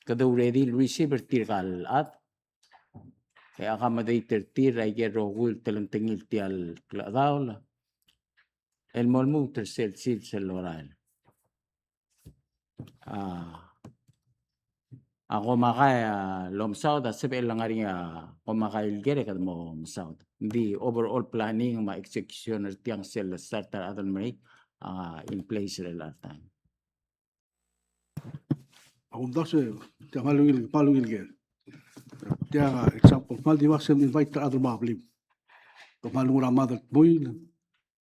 kada ready receiver tirgal at kaya kama day tertir ay rogul telentengil tial kladaul el molmu tersel sil oral ako makaya lomsaw da sebe langari kumakail gere kad mo masaw hindi overall planning ma execution tiang sel starter adal may in place at time. Ako dase tiang palungil gere. Tiang example mal di wasem invite other mablim. Malung ramadal buil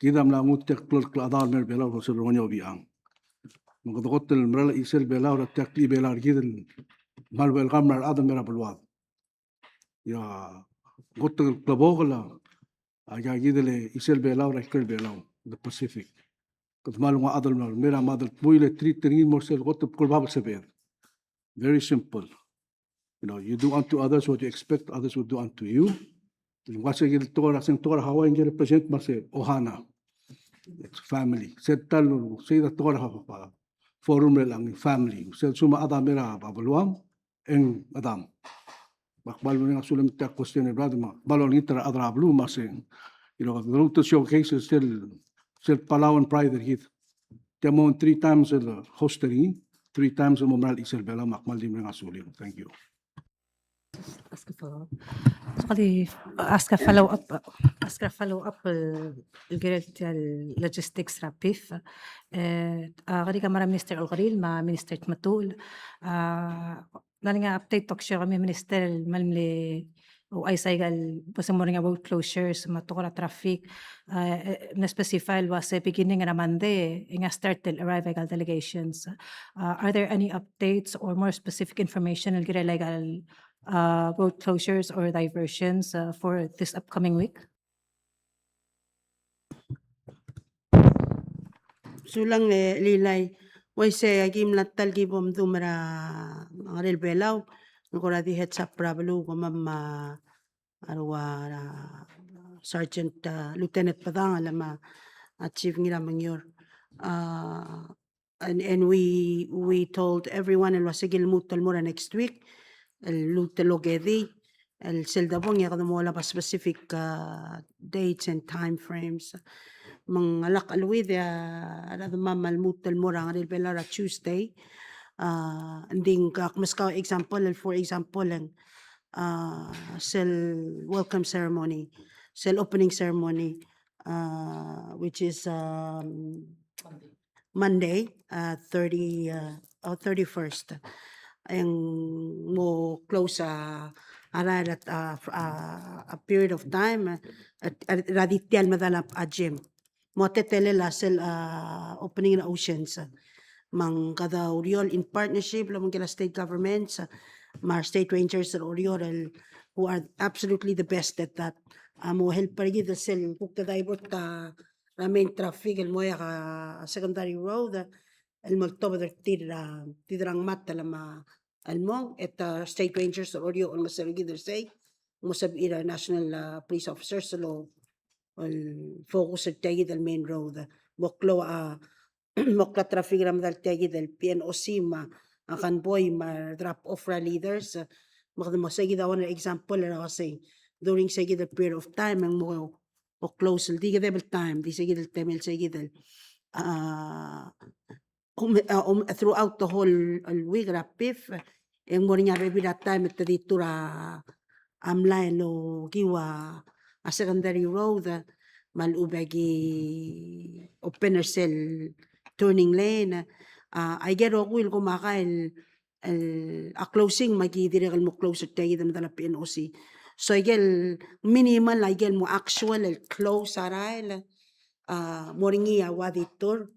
kidam la mutek klol kladal mer belaw ko seronyo biang. Mengkotot el merala isel belaw ra takli belar gidel mal bel gamar adam mera belwad. Ya gotel klabogla aga gidele isel belaw ra kel belaw the Pacific. Kat malung adal mer mera madal buile tritrin morsel gotel kolbab sebed. Very simple. You do unto others what you expect others will do unto you. Wasa gil tora sing tora hawa inge represent mase ohana. It's family. Setal say the tora ha forum lang family. Sel suma adam mera babaluam eng adam. Bakbal mo sulam ta question e brother ma balon itra adra blue mase. The road to showcase is still Palau and Pride hit. Tiamon 3 times the hostery, 3 times the moral isel bela makmal di mga sulim. Thank you. Ask a follow-up. Ask a follow-up logistics rapif. Gari kamara Minister Algaril ma Minister Tmatul. Lani nga update talk siya kami Minister malmli o ay saygal basta mo nga road closures matukora traffic na specify was beginning na Monday nga start till arrival delegations. Are there any updates or more specific information algira legal road closures or diversions for this upcoming week? Sulang lilay waise agim latal gibom dumara ngarel belaw ngora di heads up brablu mama arwa sergeant lieutenant padang alama chief ngira manyor and we told everyone el wasigil mutal mura next week el lutelogedi el seldabong yakadamola pa specific dates and time frames mangalak alwid ada mamal mutal mura ngaril belara Tuesday anding kakmaskaw example for example and cell welcome ceremony cell opening ceremony which is Monday 31st ang mo close around at a period of time at raditial madalap gym mo tetele la cell opening in oceans mang kada Oriol in partnership lamang kila state governments mar state rangers at Oriol who are absolutely the best at that mo help parigi the cell kukta daibot main traffic el moya ka secondary road el moltoba der tidrang mat lama almong et state rangers at Oriol on masarigi der say musab ira national police officers lo focus at tagi del main road moklo mokla traffic ram dal tagi del PNOC ma akan boy ma drop off leaders mo segi da one example la kasi during segi the period of time ang mo o close di gidel time di segi del temel segi del throughout the whole week rapif ang mo nya rebi that time at dito ra amlay lo giwa a secondary road malubagi opener cell turning lane I get will kumaka a closing magi direct mo close at tayo dala PNOC so I get minimal I get mo actual close aral moringi waditor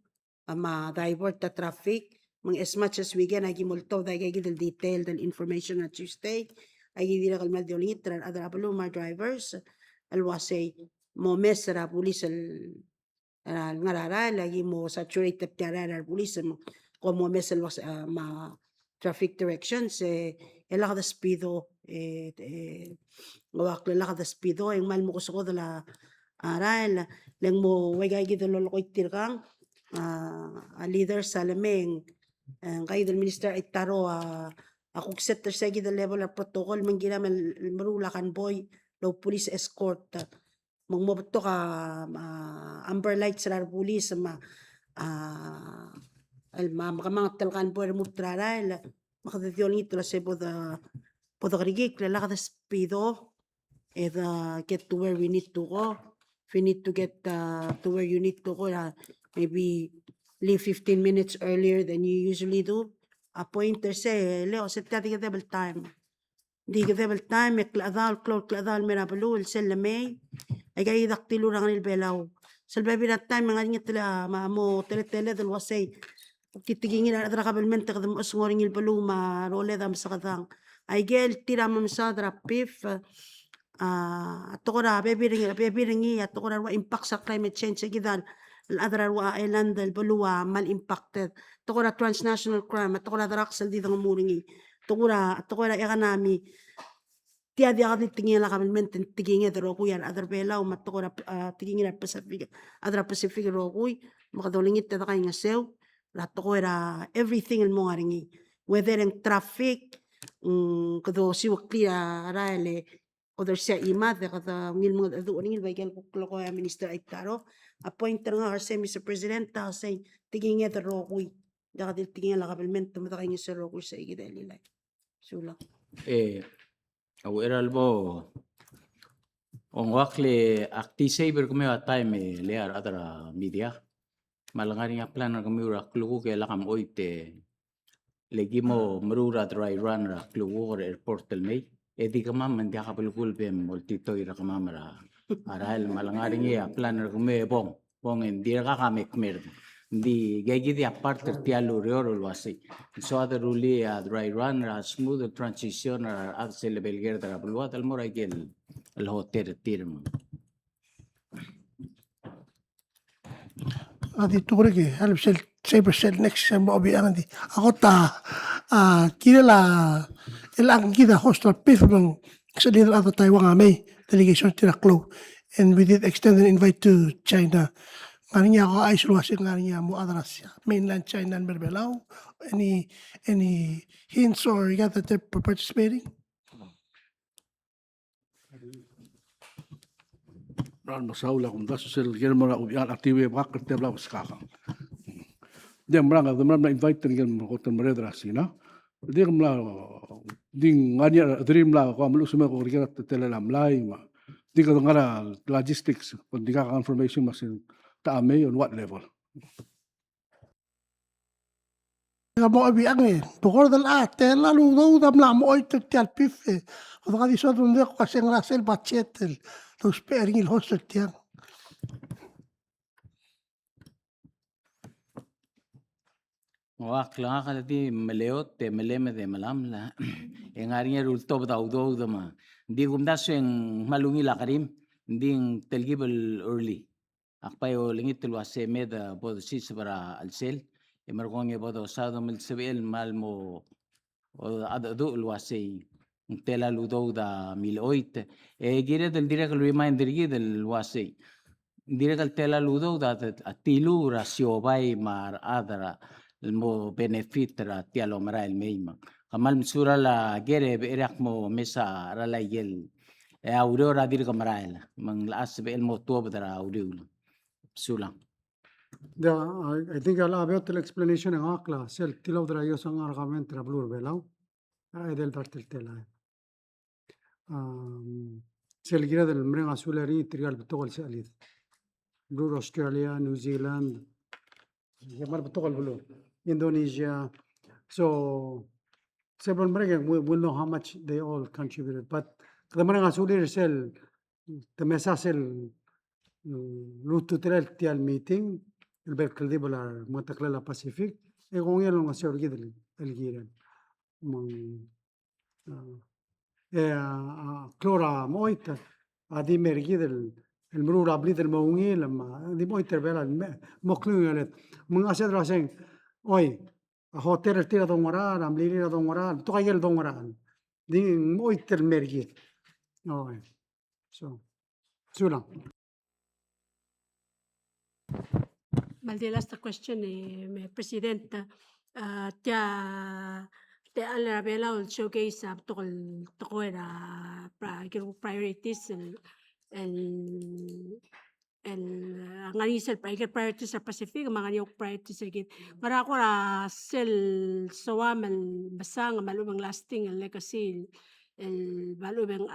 ma divert the traffic as much as we can I give multo I give the detail the information on Tuesday I give direct mal diolitra other paloma drivers alwasay mo mesra police ngarara lagi mo saturated tiara police mo como mesel was ma traffic directions ela kada speedo ngawak lala kada speedo ang mal mo ko dala aral leng mo wagay gid lolokoy tirkang leader sa lameng kay del minister itaro akuk set sa gid level of protocol manggina marulakan boy law police escort mangmobot to ka amber light sa police makamang talkan boy mutrara makadetiol ngito la sebo da podokrigik lala kada speedo get to where we need to go. If we need to get to where you need to go, maybe leave 15 minutes earlier than you usually do. Pointer say, Leo, set ka di double time. Di double time, kladal, merabalo, sel la may. Ay kay daktilo rang nil belaw. Salbabi na time, mga ngit tila, mo tele dal wasay. Titigingin na kabelmente kadam asngoring il baluma, role dam sa kadang. Ay gel tira mamsadra pif, atokora bebiringi atokora wa impact sa climate change gidan adra wa island del balua mal impacted tokora transnational crime atokora daraksel di dang muringi tokora economy tia dia kadi tingin la kami menten tingin dro ku yan adra bela o matokora tingin na Pacific ro ku makadolingit ta kay ngasew la tokora everything mo ngaringi whether in traffic kado siwak clear raile other sa ima de kada ngil mga adu ngil bagel ko minister ay taro appointer nga sa Mr. President ta say tingin nga ro kuy da kadil tingin la kabelment tumata kay sa ro kuy sa igidali lay sula Awera albo on wakle akti saber kami time lear adara media malangari nga plan kami ura klugu ke lakam oite legimo merura dry run ra klugu airport tel may edi kama mandia kapulkul pem multito ira kama mara aral malangari nga plan kami bong endira ka kami kmer di gagi di aparte tialu reoro wasi so ada ruli dry run smooth transition at se level ger da bulwa tal mora gel el hotel tirm adi tukurige halip sel saber sel next mo obi andi ako ta kila la ilang kita hostel pif bang sa leader at Taiwan may delegation tira klo and we did extend an invite to China. Ngarinya ako ay sulwasin ngarinya mo adras mainland China and Berbelao. Any hints or you got that they're participating? Ran masaula kung daso sel germana ubian aktiwe bakar tebla skaka. Dem ranga na invite ngel mo hotel meredra sina. Dem la ding nganya dream la ko amlu sume ko rigat telelam lai ma. Di ka ngara logistics kung di ka confirmation masin taame on what level. Mo obi ang tukor dal tela lu do dam la mo ito tial pif o da di so dunde ko kasi ngrasel bachetel to sparing il hostel tiang. Wak lang ka di meleot te meleme de malam la engarinya rulto btaudo dama di gumdas yung malungi la karim ding telgibel early akpayo lingit tulwase meda bod sis para alsel emergonge bodo sado mil sebel malmo o adu ulwase tela ludo da 1008 gire del dire que lo reminder del wase dire que tela ludo da atilu rasio bai mar adara mo benefit ra tialo mara el meima kamal msura la gere berak mo mesa rala yel aurora dir kamaraela mang laas be el mo to badara aurul sula I think I'll have the explanation ng akla sel tilaw dra yo sang argument tra blur belaw ay del tartel tela sel gira del mrenga asulari trial betokol salid blur Australia New Zealand yamar betokol blur Indonesia so several mrenga will know how much they all contributed but the mrenga asulir sel the mesa sel luto tiral tial meeting el berkeldibular matakla Pacific e con yelo nga sir gidel el giren mang klora moita adi mer gidel el mrura blid el maungi lama di moita bela mo kluyalet mga asedra seng oi a hotel tira dongoran am lili dongoran to kayel dongoran Ding mo itermergi. Okay. So, lang. Maldilas the question may President te alla bella ul showcase toko era priorities ngani sel priorities sa Pacific mga yung priorities gid para ko sel sawam basang malubang lasting legacy malubang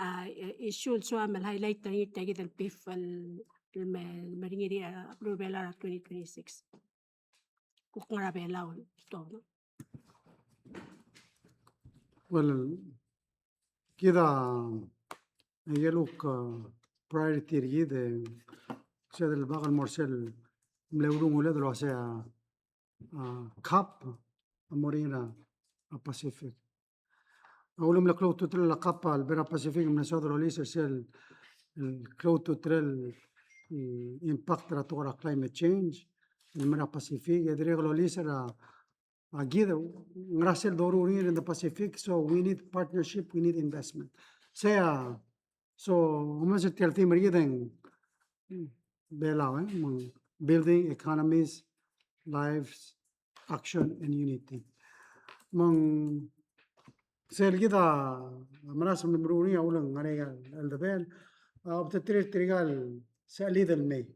issue sawam highlight tayo el PIF maringiri Rubella 2026. Kung Rubella to. Well, كده يلوك priority رجيد سيد الباقي المرسل ملولون ولاد لو سيا كاب أمورينا الباسيفيك أقولهم لك لو تترل كاب البرا باسيفيك من سود روليس سيل الكلو تترل impact ra tokora climate change المرا باسيفيك يدري روليس را أكيد نراسل ضروري in the Pacific, so we need partnership, we need investment. Saya, so human healthy meridian bela building economies, lives, action and unity. Mang sel kita manas membruni awulang ngarega aldabel obtetrir trigal sa lidel may.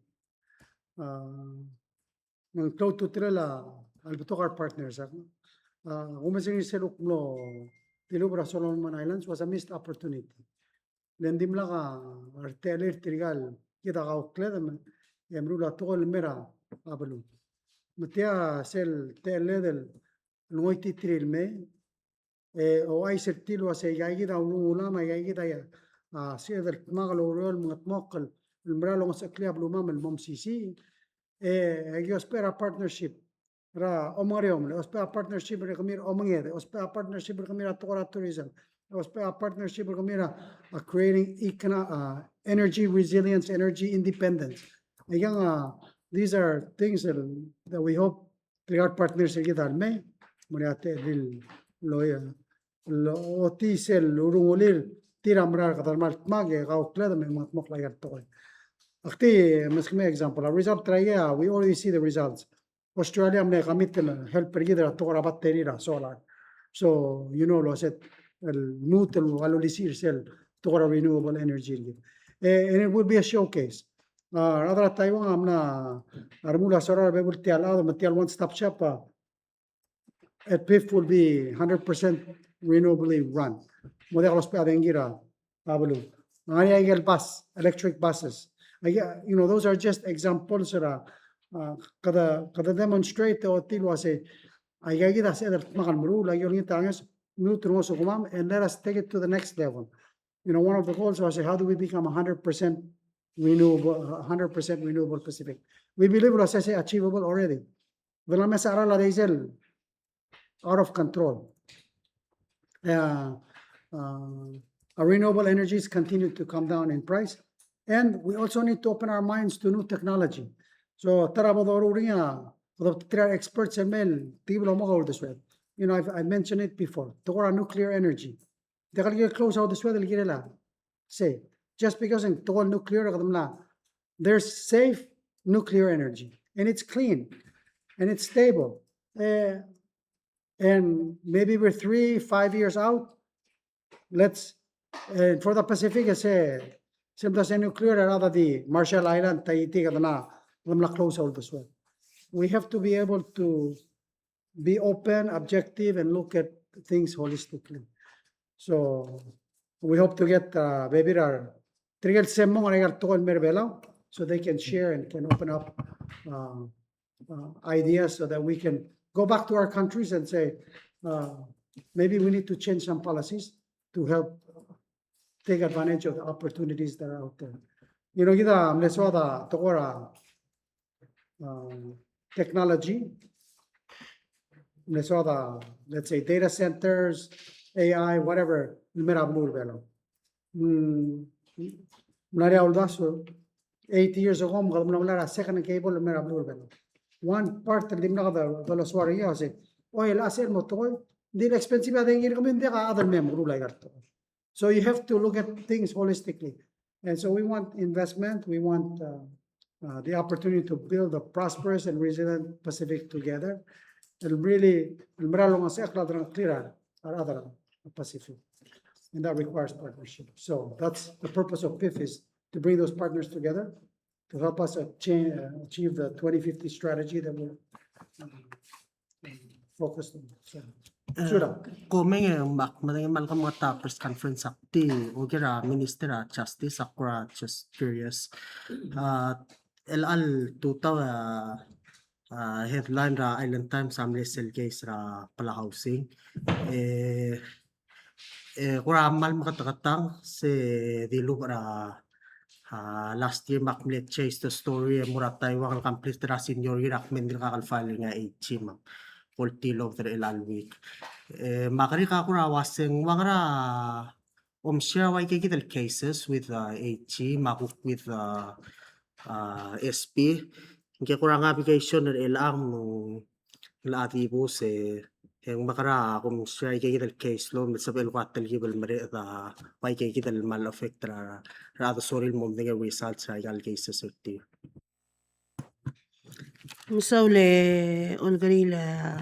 Mang cloud to trela Albutocar partners. Umasing seluk no Tilubra Solomon Islands was a missed opportunity. Lendim laka artelir trigal kita kau kledam yamrula tol mera abalu. Matia sel teledel noiti tril me o ay sertil was ay gida ulama gida ya seder magalo rol mga mokal المرالو مسكليا بلومام الممسيسي yo espera partnership ra omariom le espera partnership re kamir omangede espera partnership re kamira tokora tourism espera partnership re kamira creating energy resilience, energy independence. Again, these are things that we hope regard partners kita me muriate dil loya lo otisel urungulir tiramrar katarmal mage gauklada me matmok layar toy. Akti maskme example, a result traya, we already see the results. Australia mne kamit help pergidra tokora battery solar. So, you know, lo set el nutel valorisir sel tokora renewable energy. And it would be a showcase. Rather Taiwan amna armula solar able to allow the material one-stop shop at PIF will be 100% renewably run. Model dengira abalu. Ngani bus, electric buses. You know, those are just examples kada demonstrate o tilo say ayagida say that makan muru like yung tangas nutro so kumam and let us take it to the next level. You know, one of the goals was how do we become 100% renewable Pacific. We believe it was achievable already. Velamesa arala diesel out of control. Our renewable energies continue to come down in price. And we also need to open our minds to new technology. So, the experts and men, people all this way. You know, I mentioned it before. Tokora nuclear energy. They can get close out this way. Say, just because in Tokora nuclear, there's safe nuclear energy, and it's clean, and it's stable. And maybe we're 3-5 years out. Let's for the Pacific, I say. Simple say nuclear rather the Marshall Island, Tahiti, close all this way. We have to be able to be open, objective, and look at things holistically. So we hope to get maybe our trial semong so they can share and can open up ideas so that we can go back to our countries and say maybe we need to change some policies to help take advantage of the opportunities that are out there. You know, kita Minnesota tokora technology. Minnesota, let's say data centers, AI, whatever. So 8 years ago, second cable, one part of the oil asset motor, Hindi na expensive natin i-recommend ka other member like that. So you have to look at things holistically. And so we want investment, we want the opportunity to build a prosperous and resilient Pacific together. And really, maralong ang sakla ng clear our other Pacific. And that requires partnership. So that's the purpose of PIF, is to bring those partners together to help us achieve the 2050 strategy that we're focused on. So, Sura. Komeng malakam mga ta press conference akti ogira Minister Justice akura just curious. LL tutaw headline ra Island Times samle sel case ra pala housing. Kura mal makatakatang se dilu ra last year makmlet chase the story muratay wakal complete ra senior irak men kakal file nga 8 mak. 40 log ter ilan week. Makari ka kura waseng wangara share wai kikital cases with AG makuk with SP. Nke kura nga application na ilang laatibo se yang makara share kikital case lo sabel kwatal gibal mare wai kikital mal affect ra sorry mom nga results ra gal cases erti. مساولة أونغريلا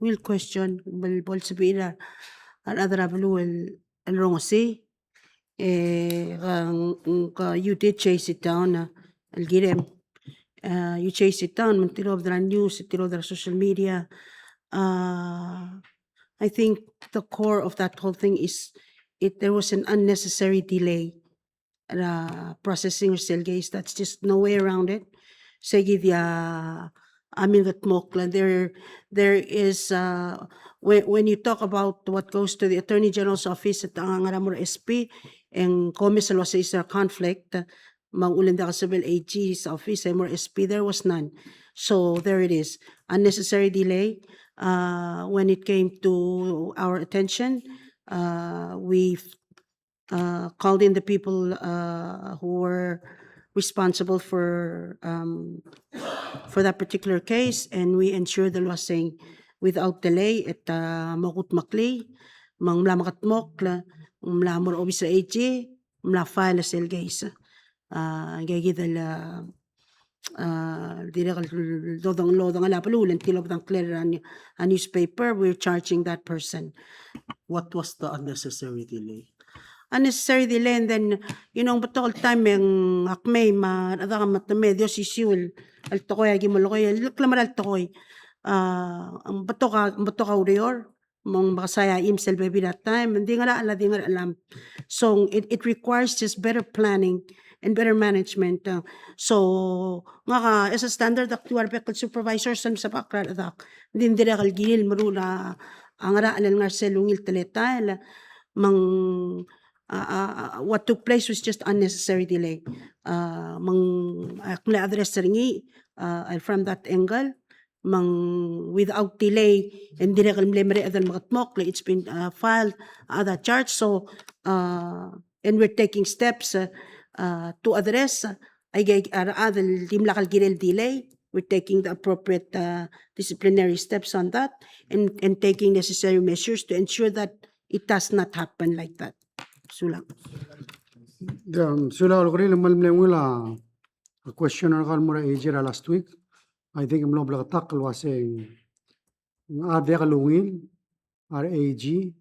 ويل question بالبولسبيلا الأذرا بلو الرونسي you did chase it down الجيرم you chase it down من تلو بدر news تلو بدر social media I think the core of that whole thing is there was an unnecessary delay processing cell case. That's just no way around it. Sige dia amin gat mokla there is when you talk about what goes to the Attorney General's office at ang ngaramor SP and komisal was is a conflict mangulan da kasabel AG's office and more SP there was none. So there it is, unnecessary delay. When it came to our attention, we called in the people who were responsible for that particular case, and we ensured the lasing without delay at makut makli mang mlamakat mokla mlamor obisa AG mla file sel case gagidal lodang ala palulan tilop tang clear a newspaper. We're charging that person. What was the unnecessary delay? Unnecessary delay, and then ba't all time yung akmay adaka matame Dios isiul al tokoy agi molokoy laklamar al tokoy ang bato ka urior mong makasaya imsel baby that time hindi nga alam. So it requires just better planning and better management. So nga ka as a standard actual pekal supervisor sa bakral adak din dire kal gilil maruna ang alal nga selungil teletal mang what took place was just unnecessary delay. Kung address ringi from that angle, without delay, and direct it's been filed other charge. So and we're taking steps to address. Delay. We're taking the appropriate disciplinary steps on that, and taking necessary measures to ensure that it does not happen like that. Sulang. Sula already malmlengula a questioner kalmura ejira last week. I think mlo blagatak was saying ade kalungin our AG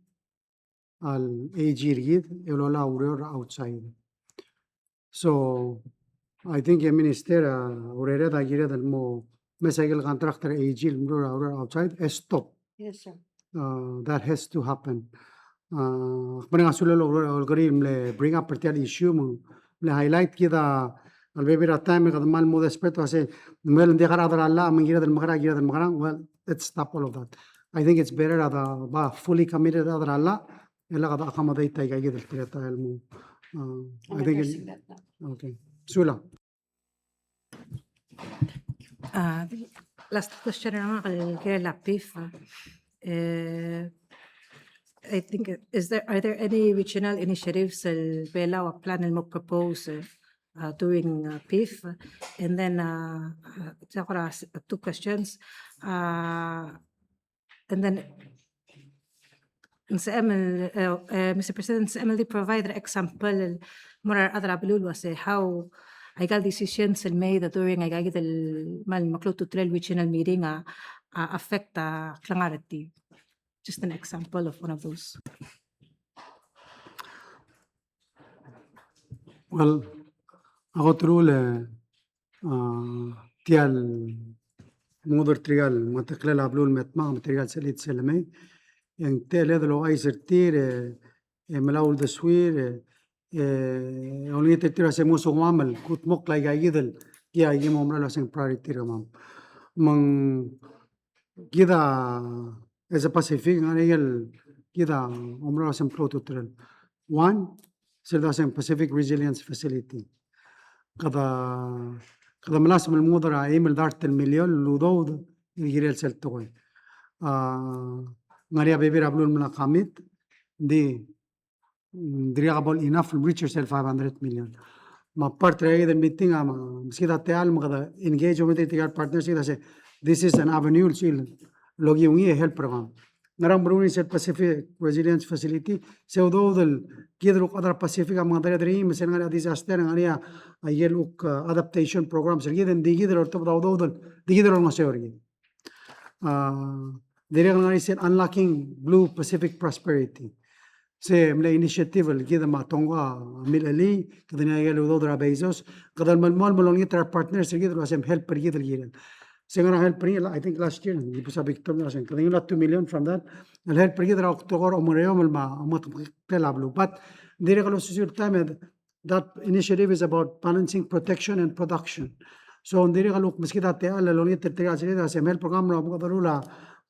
al AG rigid elola ureur outside. So I think a minister urere da gira dal mo mesagel contractor AG ureur outside stop. Yes, sir. That has to happen. Kung sulalo algorithm le bring up particular issue mo le highlight kita al bebera time kad mal mo despeto kasi mel de kara dalla mangira del magara well let's stop all of that. I think it's better that ba fully committed adalla ela kada accommodate tay kay del treta el mo I think okay Sula. Last question naman kay Lapif. I think are there any regional initiatives Palau plan mo propose during PIF? And then two questions. And then Mr. President, Emily provide the example مرة أضرب بلول was how I got decisions made during I got mal maklo to trail regional meeting affect clarity. Just an example of one of those. Well, ako true tial مودر تريال ما تقلل عبلول متما متريال سليت سلمي يعني تيل هذا لو ايسر تير ملاول دسوير اولي تتير سمو سوامل كوت مقلا يايدل يا يمو ملا سين برايورتي رمام من كده as a Pacific أنا كده عمره سين بروتوترل one سيدا سين Pacific Resilience Facility kada ملاسم المودرة إيمل دارت المليون لودود يجريل سلتوي ngaria bebir ablul mena kamit di driagable enough reach yourself 500 million ma part rei the meeting ama mskida teal magada engage with the partnership say this is an avenue sil logi ungi help program ngaram bruni set Pacific Resilience Facility seudo del kidru qadar Pacific ama dari مثلا ngaria disaster ngaria ayeluk adaptation programs sergiden digidel ortobda udodel digidel masori There is unlocking blue Pacific prosperity. Se mla initiative kida ma tonga milali kada na yelo dodra bezos kada malmol malongi tra partners kida wasem help per kida kida. Se gonna help per I think last year we was a big term last kada not 2 million from that and help per kida october omreo ma amat pelablu but dire galo social time that initiative is about balancing protection and production. So dire galo miskida te ala longi te kida wasem help program ra kadalula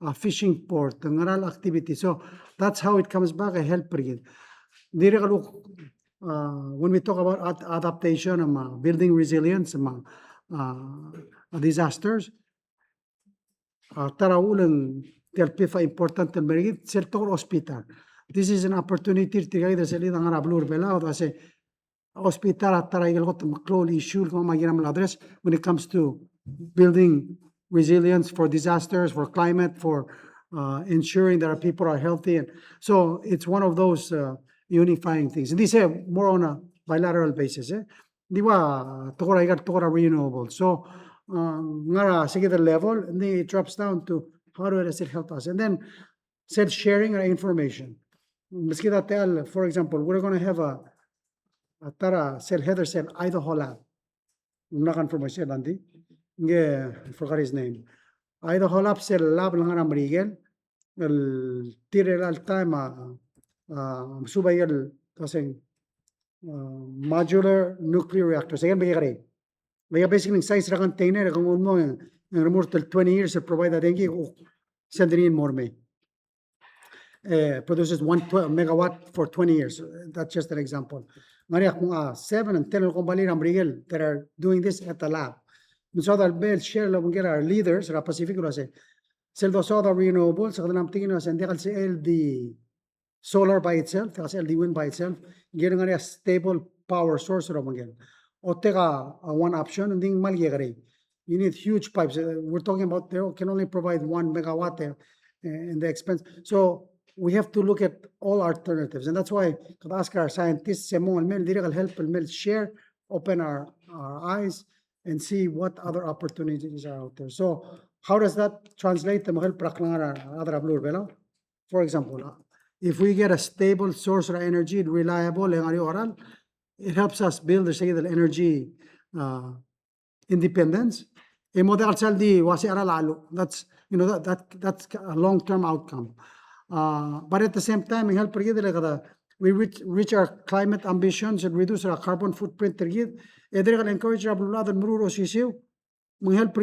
a fishing port, ngaral activity. So that's how it comes back, a help again. When we talk about adaptation, building resilience, disasters, taraulan terpifa important merit sector hospital. This is an opportunity to guide the salida ngara blur bela or say hospital tarayel got maclol issue address when it comes to building resilience for disasters, for climate, for ensuring that our people are healthy. And so it's one of those unifying things. And these are more on a bilateral basis. Di ba, tokora igat tokora renewable. So, ngara sige the level, and then it drops down to how does it help us? And then said sharing our information. Miskida tell, for example, we're going to have a tara said Heather said Idaho lab. Nakan from myself, Andy. I forgot his name. Idaho lab sel lab lang ang Miguel. El tire al time subayel kasing modular nuclear reactor. Sige bagay kare. Basically size ra container kung mo ng remote 20 years to provide that dengi send in more me. Produces 1 megawatt for 20 years. That's just an example. Maria kung 7 and 10 company ang Miguel that are doing this at the lab. So that bell share lo get our leaders ra Pacific ro say sel do soda renewables sa kanang tingin sa hindi kasi LD solar by itself kasi LD wind by itself get nga stable power source ro mangen o teka one option and ding mali gare you need huge pipes we're talking about they can only provide 1 megawatt and the expense so we have to look at all alternatives and that's why could ask our scientists semong mel direct help mel share open our eyes and see what other opportunities are out there. So how does that translate to other blue? For example, if we get a stable source of energy, reliable, it helps us build the energy independence. That's that's a long-term outcome. But at the same time, we reach our climate ambitions and reduce our carbon footprint. Encourage our blood and mururo sisiu. Help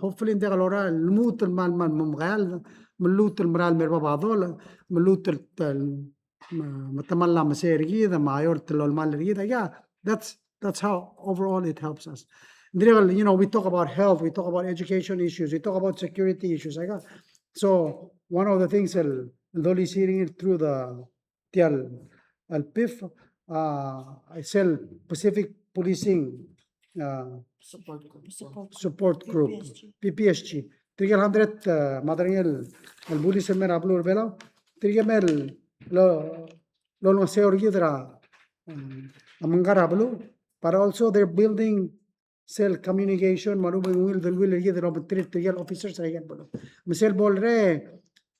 hopefully الموت المال ممغال ملوت المرال مربابادول ملوت متملى مسير ما يورت المال yeah that's how overall it helps us. You know, we talk about health, we talk about education issues, we talk about security issues. So one of the things Dolly seeing it through the PIF I sell Pacific Policing support group PPSG 300 مدرين البوليس من قبل وربلا trigamel lo nga seor gidra amangarablo, but also they're building cell communication marubay will the will gidra trigal officers ay bolo. Misel bolre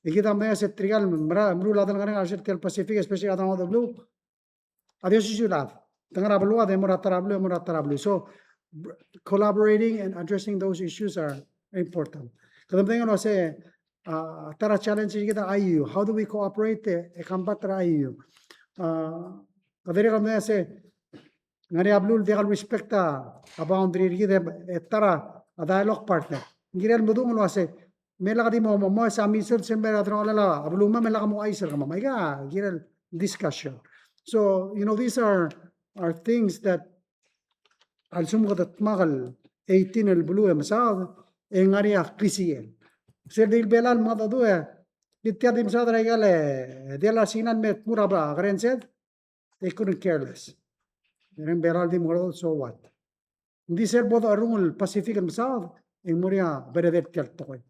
igida maya se trigal mru ladan nga nga tel Pacific especially adan the blue. Adios isulad. Tangarablo ade moratarablo. So collaborating and addressing those issues are important. Kadang ano say tara challenge kita IU. How do we cooperate e combat IU? Kadiri kami say ngari ablul degal respecta a boundary kita tara a dialogue partner. Ngirel mudu ano say mela kadi mo sa misal sember atro alala abluma mela kamo aiser kamo maiga ngirel discussion. So these are things that al sumukat magal 18 el blue masad en area crisiel. Ser del belal mata due ditya dim sadra igale dela sinan met muraba grenset they couldn't care less. Ren belal dim gordo so what. Hindi ser bodo arungul Pacific masad en muria beredet tel toy.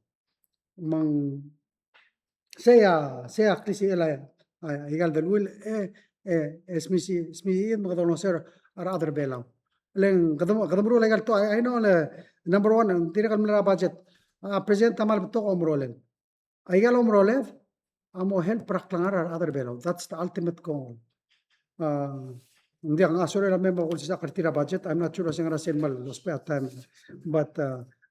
Mang sea crisiel igal del will smisi mga donoser are other belau. Leng kadamro legal to I know number one ang tinakal mala budget present tamal to omrolen. Aigal omrolen amo help praklangar are other belau. That's the ultimate goal. Hindi ang asore na member ko sa kartira budget. I'm not sure as nga sen mal los pa time, but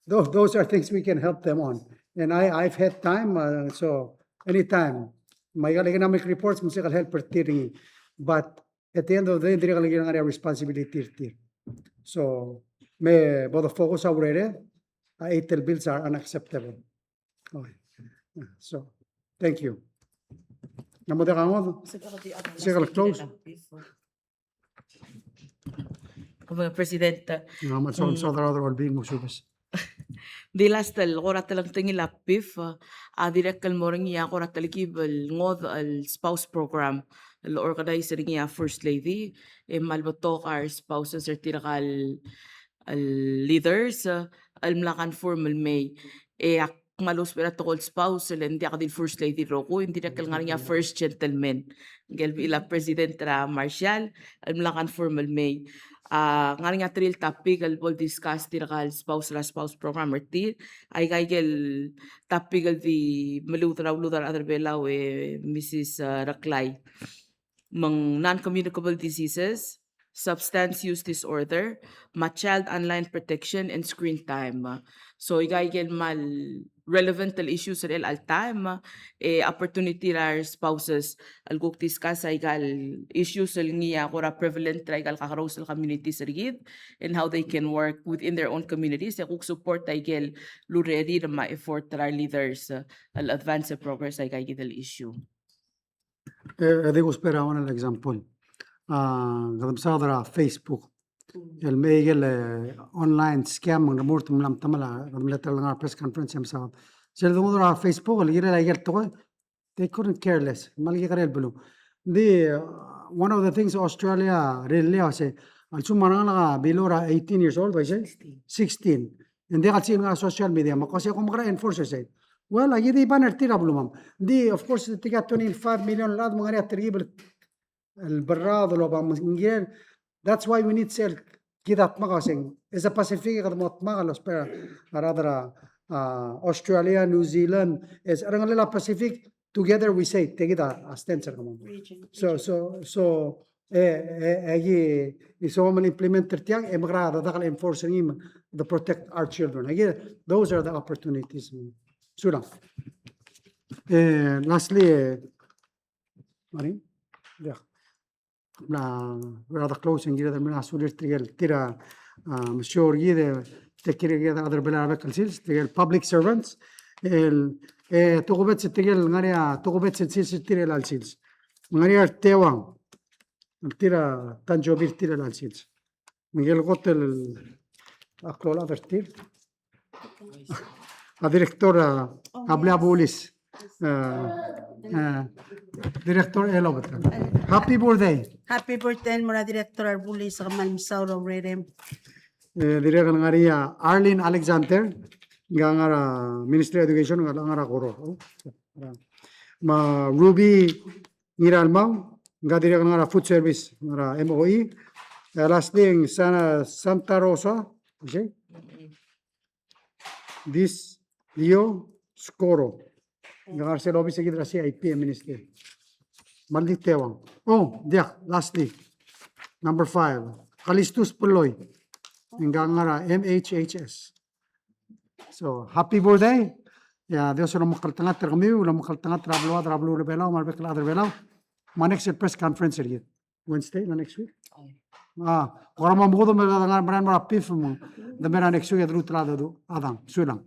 those are things we can help them on. And I've had time so anytime may economic reports musical help tiring. But at the end of the day, hindi ka lang responsibility. So, may both focus already, ATL bills are unacceptable. Okay. So, thank you. Namuda ka mo? Sige, close. Mga Presidente, Naman sa other being musubas. di last ora talang tingin lapif direct kalmoring iya ora talikibel ngod al spouse program al organizer niya First Lady malbatok our spouses or tirakal leaders al mlakan formal may malos pera tokol spouse hindi akadil First Lady roko hindi na kalngar niya First Gentleman gelbi ila President Marshall al mlakan formal may nga nga tril topic al bol discuss tirakal spouse program or tir ay gel topic al di malutraw other belau Mrs. Raklay mang non-communicable diseases, substance use disorder, child online protection and screen time. So igay mal relevant issues al time opportunity our spouses al guk discuss igal issues al niya kora prevalent igal kakarousal communities rigid and how they can work within their own communities kuk support igal ready na ma-effort our leaders al advance progress igal gidal issue. Digo spera un example. Gadam sadra Facebook. El meigel online scam ng mort mlam tamala gadam letter lang press conference am sa. Sel dumudra Facebook el gira igel to they couldn't care less. Malgi karel bulu. One of the things Australia really say al sumarana bilora 18 years old by say 16. And they got seen on social media makasi ako makara enforcer say. Well, agidi ba nartira blumam. Of course, tiga 25 million lad mga terrible البراد لو بامنجيل. That's why we need sell كده مقاسين. إذا Pacific قد موت مقالوس بير rather Australia, New Zealand is أرنغلا Pacific together we say تكيدا أستنسر كمان. So أجي يسوون implement ترتيان إمغرا دخل enforcing the protect our children. Again, those are the opportunities. Sura. Lastly, Marin, yeah. Rather closing here, the Minasur Tira, Monsieur Gide, take care of other Belarabekal seals, the public servants, Togobets, Tigel, Maria, Togobets, and Sil al seals. Maria Tewang, Tira, Tanjobir Tira al seals. Miguel Hotel, Aclola Vertir. A directora Abla Bulis, director Elobert. Happy birthday. Happy birthday mura Director Arbulis sa Malmsauro Redem. Director Ngaria Arlene Alexander, Gangara Ministry of Education, Gangara Koro. ma Ruby ngira almang ngadiri ngara food service ngara MOE. Lastly ang Santa Rosa, okay? This Leo Scoro. Ngar sa lobby sa gidra CIP minister. Malditewang. Oh, diak, lastly. Number 5. Kalistus Puloy. Hanggang ngara MHHS. So, happy birthday. Ya, Dios ulang makaltangat kami, ulang makaltangat trablo rebelaw, marbekla rebelaw. My next press conference again. Wednesday, na next week. Orang mau buku tu mereka dengar beran berapa pif mu. Dan mereka next week ada rutra ada tu, adang, sulang.